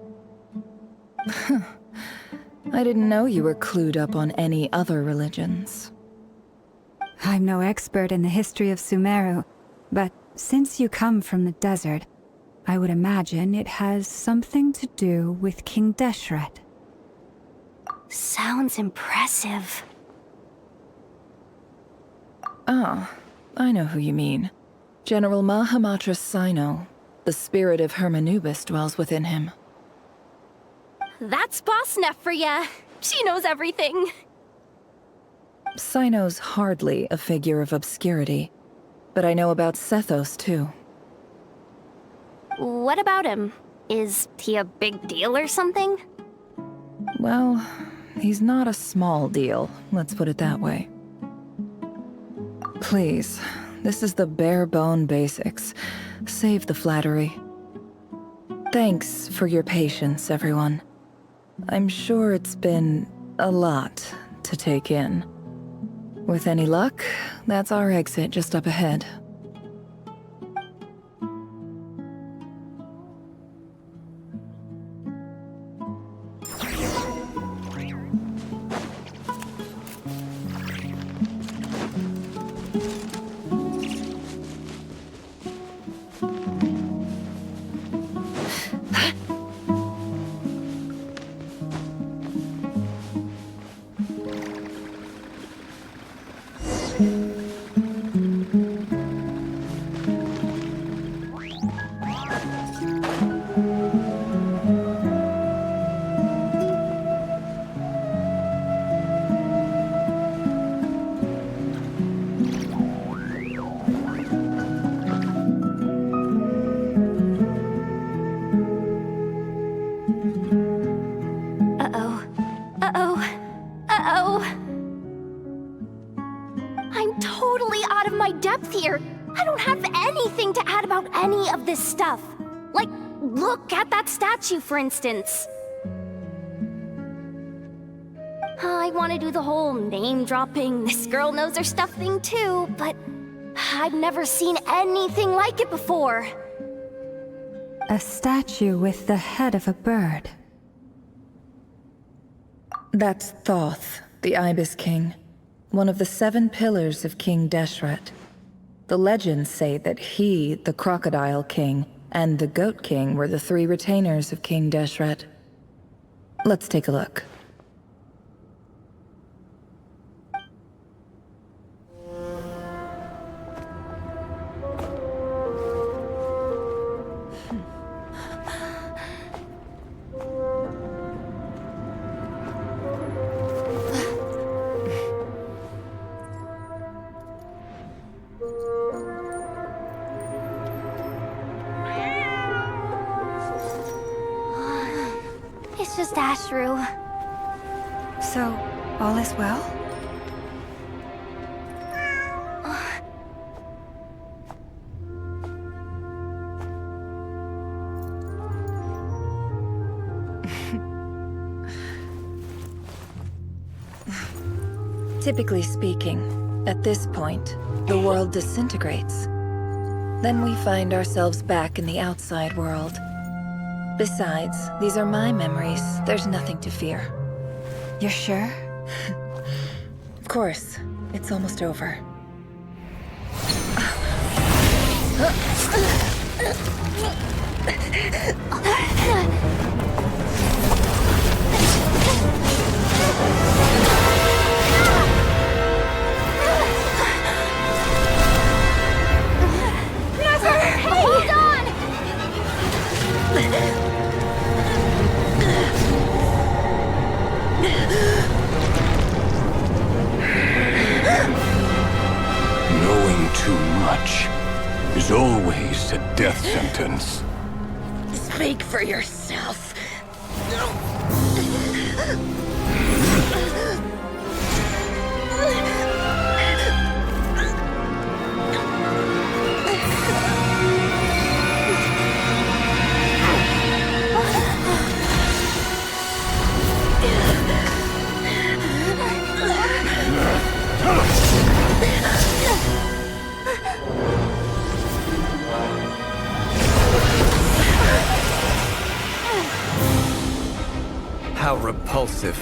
Speaker 2: I didn't know you were clued up on any other religions.
Speaker 4: I'm no expert in the history of Sumeru, but since you come from the desert, I would imagine it has something to do with King Deshret.
Speaker 3: Sounds impressive.
Speaker 2: Ah, I know who you mean. General Mahamatra Sino. The spirit of Hermanubis dwells within him.
Speaker 3: That's Boss Neff for ya. She knows everything.
Speaker 2: Sino's hardly a figure of obscurity, but I know about Sethos too.
Speaker 3: What about him? Is he a big deal or something?
Speaker 2: Well, he's not a small deal, let's put it that way. Please, this is the bare-bone basics. Save the flattery. Thanks for your patience, everyone. I'm sure it's been a lot to take in. With any luck, that's our exit just up ahead.
Speaker 3: I'm totally out of my depth here. I don't have anything to add about any of this stuff. Like, look at that statue, for instance. I want to do the whole name-dropping, this girl knows her stuff thing too, but I've never seen anything like it before.
Speaker 4: A statue with the head of a bird.
Speaker 2: That's Thoth, the Ibis King, one of the 7 pillars of King Deshret. The legends say that he, the Crocodile King, and the Goat King were the 3 retainers of King Deshret. Let's take a look.
Speaker 3: It's just Ashru.
Speaker 4: So, all is well?
Speaker 2: Typically speaking, at this point, the world disintegrates. Then we find ourselves back in the outside world. Besides, these are my memories. There's nothing to fear.
Speaker 4: You're sure?
Speaker 2: Of course. It's almost over.
Speaker 3: Nefer! Hold on!
Speaker 13: Knowing too much is always a death sentence.
Speaker 5: Speak for yourself.
Speaker 14: How How repulsive.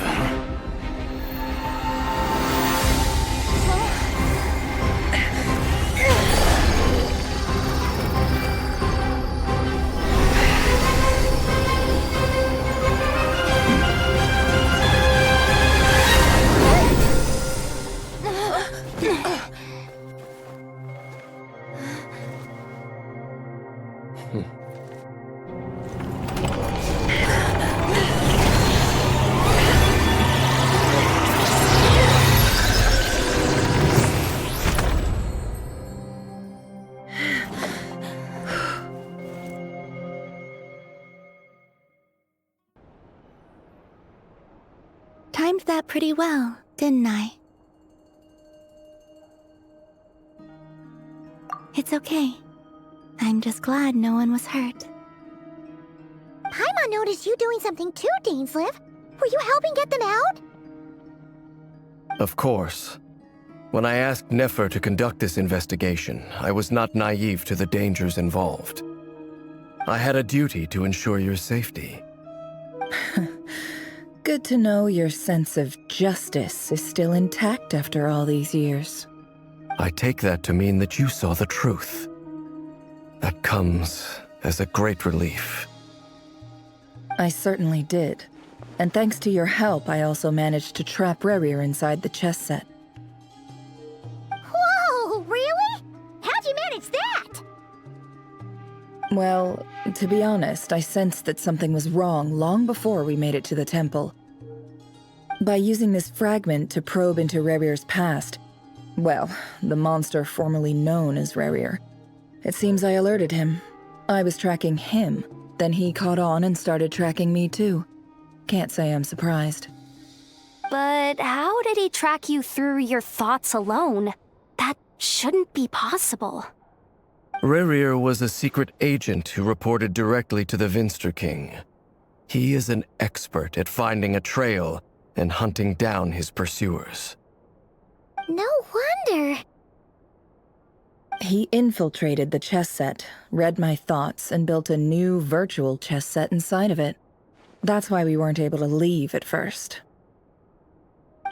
Speaker 15: Timed that pretty well, didn't I? It's okay. I'm just glad no one was hurt.
Speaker 16: Paimon noticed you doing something too, Dainsleif. Were you helping get them out?
Speaker 14: Of course. When I asked Nefer to conduct this investigation, I was not naive to the dangers involved. I had a duty to ensure your safety.
Speaker 2: Good to know your sense of justice is still intact after all these years.
Speaker 14: I take that to mean that you saw the truth. That comes as a great relief.
Speaker 2: I certainly did. And thanks to your help, I also managed to trap Rerir inside the chess set.
Speaker 16: Whoa, really? How'd you manage that?
Speaker 2: Well, to be honest, I sensed that something was wrong long before we made it to the temple. By using this fragment to probe into Rerir's past, well, the monster formerly known as Rerir, it seems I alerted him. I was tracking him, then he caught on and started tracking me too. Can't say I'm surprised.
Speaker 3: But how did he track you through your thoughts alone? That shouldn't be possible.
Speaker 14: Rerir was a secret agent who reported directly to the Vinster King. He is an expert at finding a trail and hunting down his pursuers.
Speaker 16: No wonder.
Speaker 2: He infiltrated the chess set, read my thoughts, and built a new virtual chess set inside of it. That's why we weren't able to leave at first.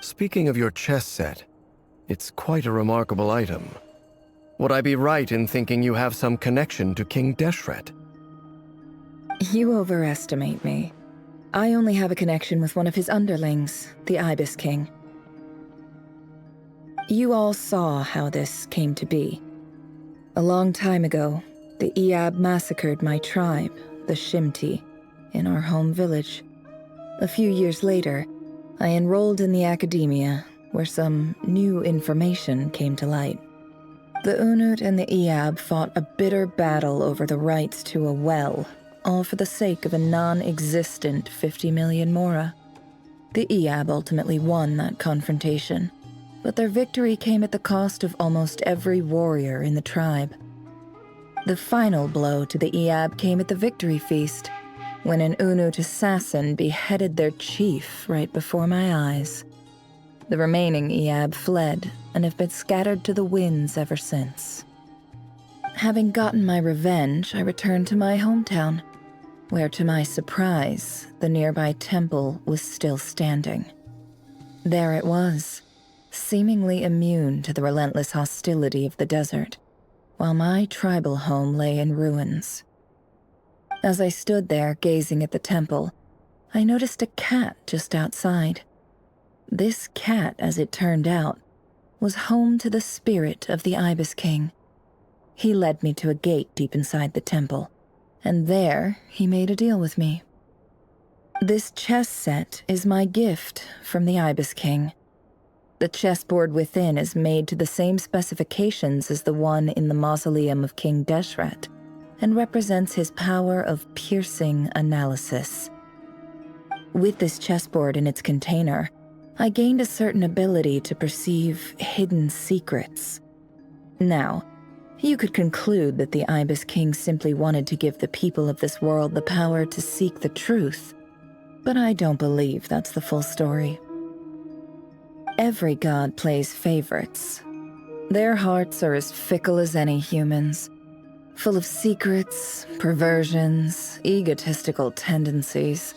Speaker 14: Speaking of your chess set, it's quite a remarkable item. Would I be right in thinking you have some connection to King Deshret?
Speaker 2: You overestimate me. I only have a connection with one of his underlings, the Ibis King. You all saw how this came to be. A long time ago, the Iab massacred my tribe, the Shimti, in our home village. A few years later, I enrolled in the academia, where some new information came to light. The Unut and the Iab fought a bitter battle over the rights to a well, all for the sake of a non-existent 50 million mora. The Iab ultimately won that confrontation, but their victory came at the cost of almost every warrior in the tribe. The final blow to the Iab came at the victory feast, when an Unut assassin beheaded their chief right before my eyes. The remaining Iab fled and have been scattered to the winds ever since. Having gotten my revenge, I returned to my hometown, where to my surprise, the nearby temple was still standing. There it was, seemingly immune to the relentless hostility of the desert, while my tribal home lay in ruins. As I stood there gazing at the temple, I noticed a cat just outside. This cat, as it turned out, was home to the spirit of the Ibis King. He led me to a gate deep inside the temple, and there he made a deal with me. This chess set is my gift from the Ibis King. The chessboard within is made to the same specifications as the one in the mausoleum of King Deshret, and represents his power of piercing analysis. With this chessboard in its container, I gained a certain ability to perceive hidden secrets. Now, you could conclude that the Ibis King simply wanted to give the people of this world the power to seek the truth, but I don't believe that's the full story. Every god plays favorites. Their hearts are as fickle as any humans, full of secrets, perversions, egotistical tendencies.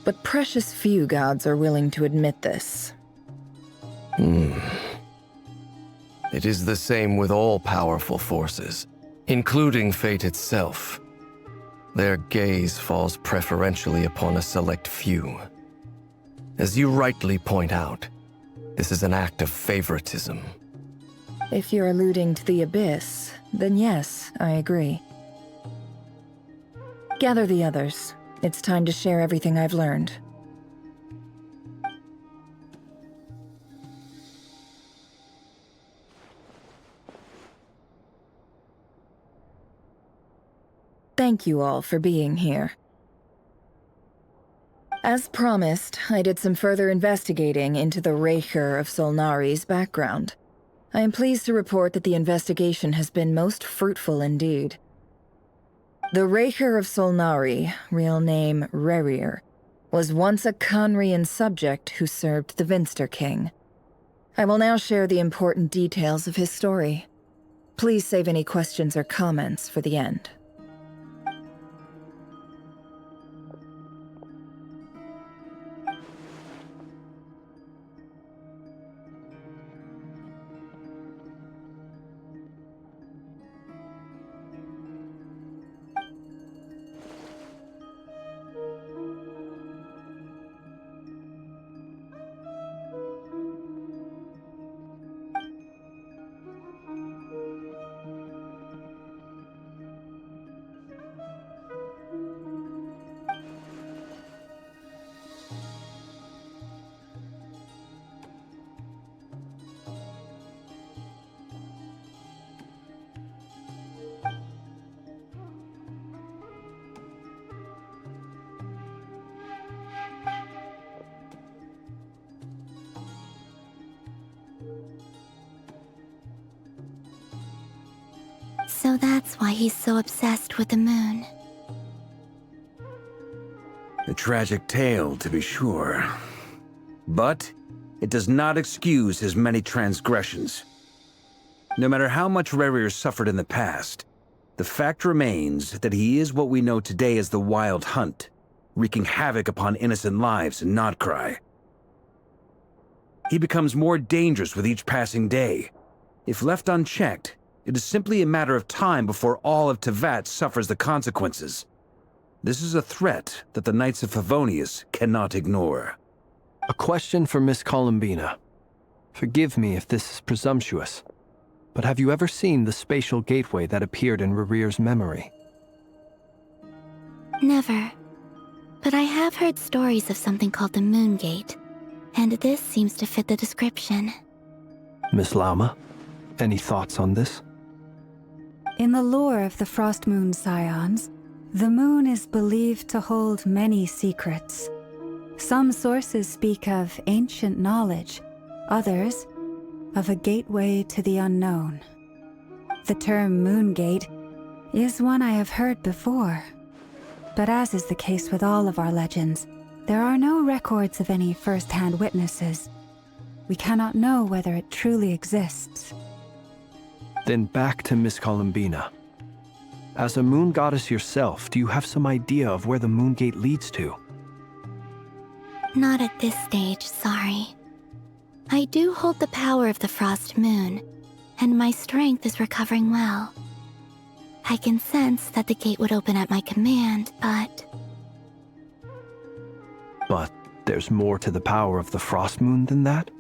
Speaker 2: but precious few gods are willing to admit this.
Speaker 14: It is the same with all powerful forces, including fate itself. Their gaze falls preferentially upon a select few. As you rightly point out, this is an act of favoritism.
Speaker 2: If you're alluding to the Abyss, then yes, I agree. Gather the others. It's time to share everything I've learned. Thank you all for being here. As promised, I did some further investigating into the Reicher of Solnari's background. I am pleased to report that the investigation has been most fruitful indeed. The Reicher of Solnari, real name Rerir, was once a Khanrian subject who served the Vinster King. I will now share the important details of his story. Please save any questions or comments for the end.
Speaker 15: So that's why he's so obsessed with the moon.
Speaker 17: A tragic tale, to be sure. But it does not excuse his many transgressions. No matter how much Rerir suffered in the past, the fact remains that he is what we know today as the Wild Hunt, wreaking havoc upon innocent lives in Nod-Krai. He becomes more dangerous with each passing day. If left unchecked, it is simply a matter of time before all of Tevat suffers the consequences. This is a threat that the Knights of Favonius cannot ignore.
Speaker 18: A question for Miss Columbina. Forgive me if this is presumptuous, but have you ever seen the spatial gateway that appeared in Rerir's memory?
Speaker 15: Never. But I have heard stories of something called the Moon Gate, and this seems to fit the description.
Speaker 18: Miss Lauma, any thoughts on this?
Speaker 4: In the lore of the Frost Moon Scions, the moon is believed to hold many secrets. Some sources speak of ancient knowledge, others of a gateway to the unknown. The term Moon Gate is one I have heard before, but as is the case with all of our legends, there are no records of any first-hand witnesses. We cannot know whether it truly exists.
Speaker 18: Then back to Miss Columbina. As a moon goddess yourself, do you have some idea of where the Moon Gate leads to?
Speaker 15: Not at this stage, sorry. I do hold the power of the Frost Moon, and my strength is recovering well. I can sense that the gate would open at my command, but...
Speaker 18: But there's more to the power of the Frost Moon than that?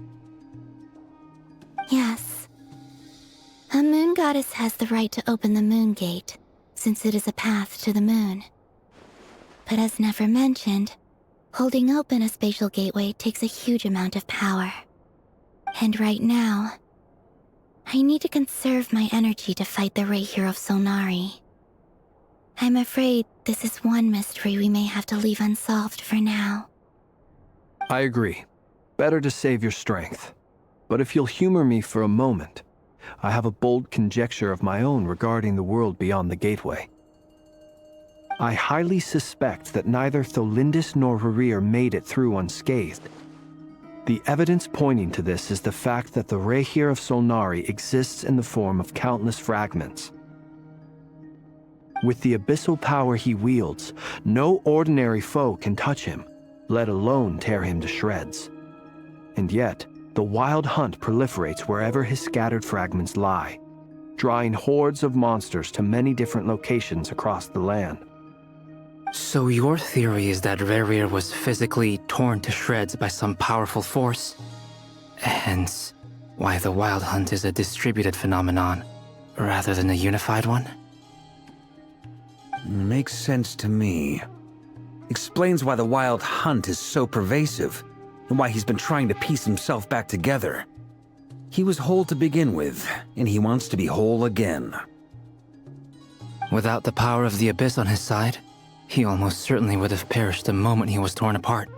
Speaker 15: Yes. A moon goddess has the right to open the Moon Gate, since it is a path to the moon. But as Nefer mentioned, holding open a spatial gateway takes a huge amount of power. And right now, I need to conserve my energy to fight the Reicher of Solnari. I'm afraid this is one mystery we may have to leave unsolved for now.
Speaker 18: I agree. Better to save your strength. But if you'll humor me for a moment, I have a bold conjecture of my own regarding the world beyond the gateway. I highly suspect that neither Tholindis nor Rerir made it through unscathed. The evidence pointing to this is the fact that the Reicher of Solnari exists in the form of countless fragments. With the abyssal power he wields, no ordinary foe can touch him, let alone tear him to shreds. And yet, the Wild Hunt proliferates wherever his scattered fragments lie, drawing hordes of monsters to many different locations across the land.
Speaker 19: So your theory is that Rerir was physically torn to shreds by some powerful force? Hence, why the Wild Hunt is a distributed phenomenon, rather than a unified one?
Speaker 17: Makes sense to me. Explains why the Wild Hunt is so pervasive, and why he's been trying to piece himself back together. He was whole to begin with, and he wants to be whole again.
Speaker 19: Without the power of the Abyss on his side, he almost certainly would have perished the moment he was torn apart.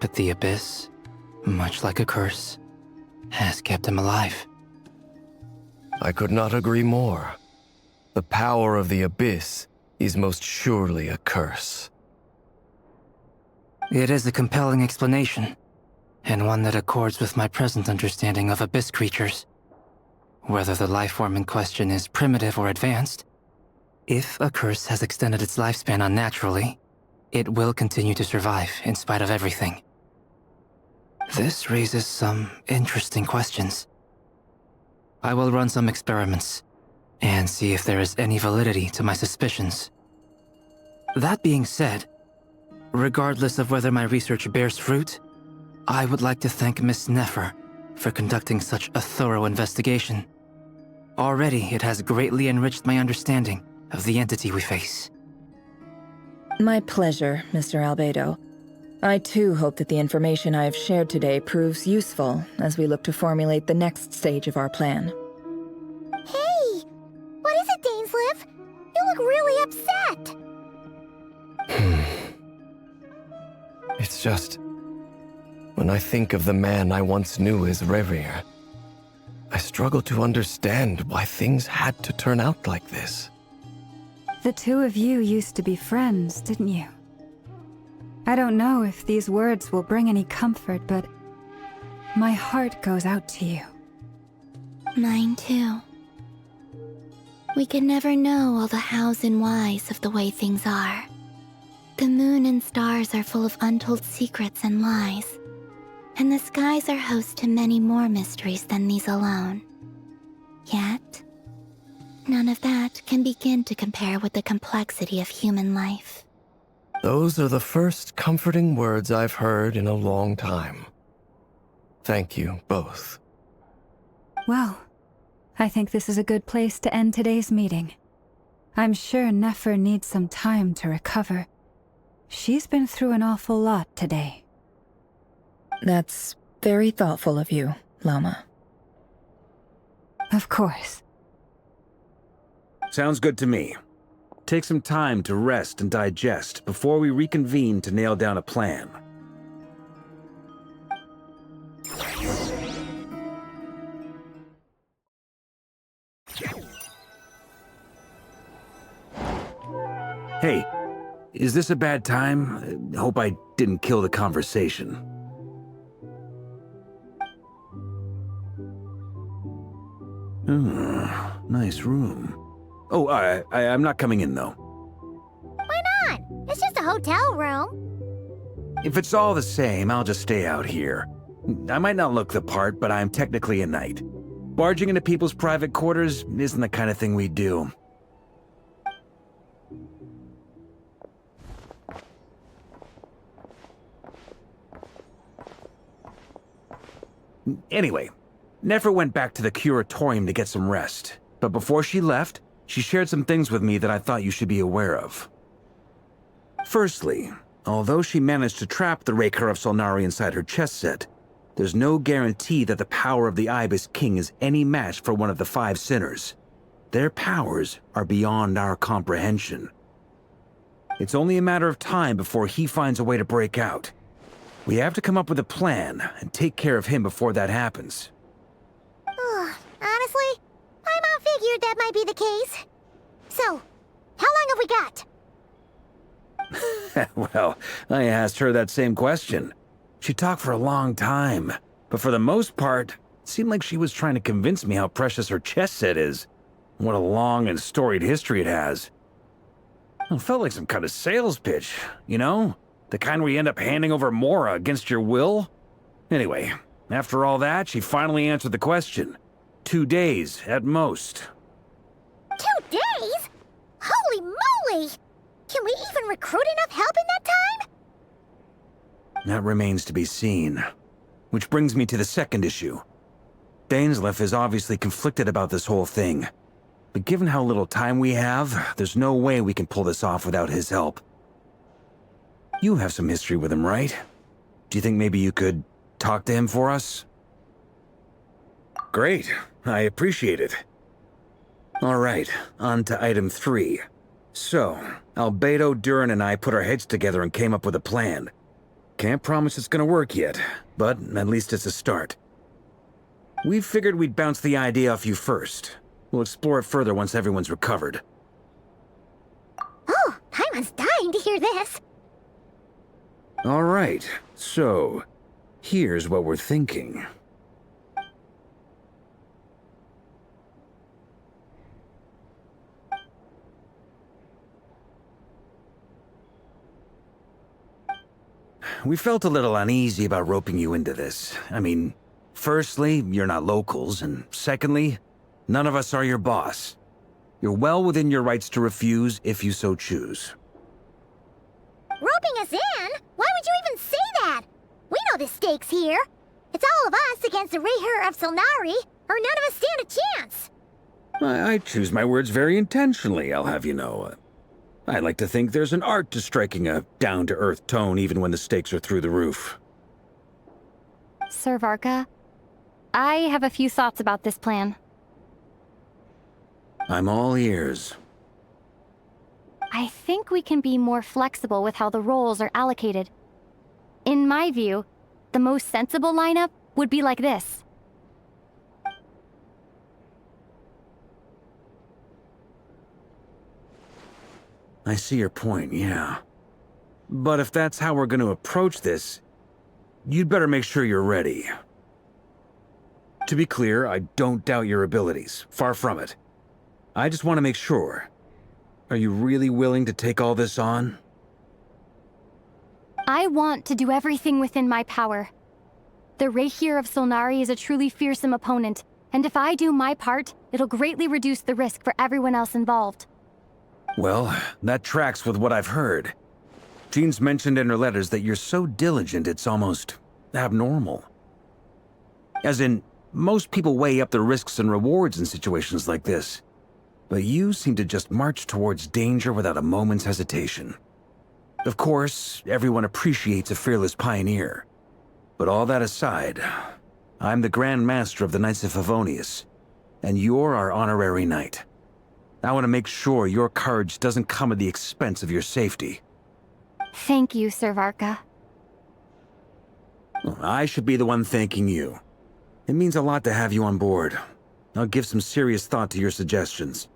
Speaker 19: But the Abyss, much like a curse, has kept him alive.
Speaker 14: I could not agree more. The power of the Abyss is most surely a curse.
Speaker 19: It is a compelling explanation, and one that accords with my present understanding of Abyss creatures. Whether the life form in question is primitive or advanced, if a curse has extended its lifespan unnaturally, it will continue to survive in spite of everything. This raises some interesting questions. I will run some experiments and see if there is any validity to my suspicions. That being said, regardless of whether my research bears fruit, I would like to thank Miss Nefer for conducting such a thorough investigation. Already, it has greatly enriched my understanding of the entity we face.
Speaker 2: My pleasure, Mr. Albedo. I too hope that the information I have shared today proves useful as we look to formulate the next stage of our plan.
Speaker 16: Hey! What is it, Dainsleif? You look really upset!
Speaker 14: It's just... when I think of the man I once knew as Rerir, I struggle to understand why things had to turn out like this.
Speaker 4: The two of you used to be friends, didn't you? I don't know if these words will bring any comfort, but my heart goes out to you.
Speaker 15: Mine too. We can never know all the hows and whys of the way things are. The moon and stars are full of untold secrets and lies, and the skies are host to many more mysteries than these alone. Yet, none of that can begin to compare with the complexity of human life.
Speaker 14: Those are the first comforting words I've heard in a long time. Thank you, both.
Speaker 4: Well, I think this is a good place to end today's meeting. I'm sure Nefer needs some time to recover. She's been through an awful lot today.
Speaker 2: That's very thoughtful of you, Lama.
Speaker 4: Of course.
Speaker 17: Sounds good to me. Take some time to rest and digest before we reconvene to nail down a plan. Hey, is this a bad time? Hope I didn't kill the conversation. Nice room. Oh, I'm not coming in, though.
Speaker 16: Why not? It's just a hotel room.
Speaker 17: If it's all the same, I'll just stay out here. I might not look the part, but I'm technically a knight. Barging into people's private quarters isn't the kind of thing we do. Anyway, Nefer went back to the curatorium to get some rest. But before she left, she shared some things with me that I thought you should be aware of. Firstly, although she managed to trap the Raker of Solnari inside her chess set, there's no guarantee that the power of the Ibis King is any match for one of the 5 sinners. Their powers are beyond our comprehension. It's only a matter of time before he finds a way to break out. We have to come up with a plan and take care of him before that happens.
Speaker 16: Honestly, my mom figured that might be the case. So, how long have we got?
Speaker 17: Well, I asked her that same question. She talked for a long time, but for the most part, it seemed like she was trying to convince me how precious her chess set is. What a long and storied history it has. It felt like some kind of sales pitch, you know? The kind where you end up handing over Mora against your will? Anyway, after all that, she finally answered the question. 2 days, at most.
Speaker 16: 2 days? Holy moly! Can we even recruit enough help in that time?
Speaker 17: That remains to be seen. Which brings me to the second issue. Dainsleif is obviously conflicted about this whole thing. But given how little time we have, there's no way we can pull this off without his help. You have some history with him, right? Do you think maybe you could talk to him for us? Great. I appreciate it. All right, on to item 3. So, Albedo, Durin, and I put our heads together and came up with a plan. Can't promise it's gonna work yet, but at least it's a start. We figured we'd bounce the idea off you first. We'll explore it further once everyone's recovered.
Speaker 16: Oh, Paimon's dying to hear this.
Speaker 17: All right, so here's what we're thinking. We felt a little uneasy about roping you into this. I mean, firstly, you're not locals, and secondly, none of us are your boss. You're well within your rights to refuse if you so choose.
Speaker 16: Roping us in? Why would you even say that? We know the stakes here. It's all of us against the Rayher of Solnari, or none of us stand a chance.
Speaker 17: I choose my words very intentionally, I'll have you know. I like to think there's an art to striking a down-to-earth tone even when the stakes are through the roof.
Speaker 3: Sir Varka, I have a few thoughts about this plan.
Speaker 17: I'm all ears.
Speaker 3: I think we can be more flexible with how the roles are allocated. In my view, the most sensible lineup would be like this.
Speaker 17: I see your point, yeah. But if that's how we're going to approach this, you'd better make sure you're ready. To be clear, I don't doubt your abilities. Far from it. I just want to make sure. Are you really willing to take all this on?
Speaker 3: I want to do everything within my power. The Rayher of Solnari is a truly fearsome opponent, and if I do my part, it'll greatly reduce the risk for everyone else involved.
Speaker 17: Well, that tracks with what I've heard. Jean's mentioned in her letters that you're so diligent it's almost abnormal. As in, most people weigh up the risks and rewards in situations like this. But you seem to just march towards danger without a moment's hesitation. Of course, everyone appreciates a fearless pioneer. But all that aside, I'm the Grand Master of the Knights of Favonius, and you're our honorary knight. I want to make sure your courage doesn't come at the expense of your safety.
Speaker 3: Thank you, Sir Varka.
Speaker 17: Well, I should be the one thanking you. It means a lot to have you on board. I'll give some serious thought to your suggestions.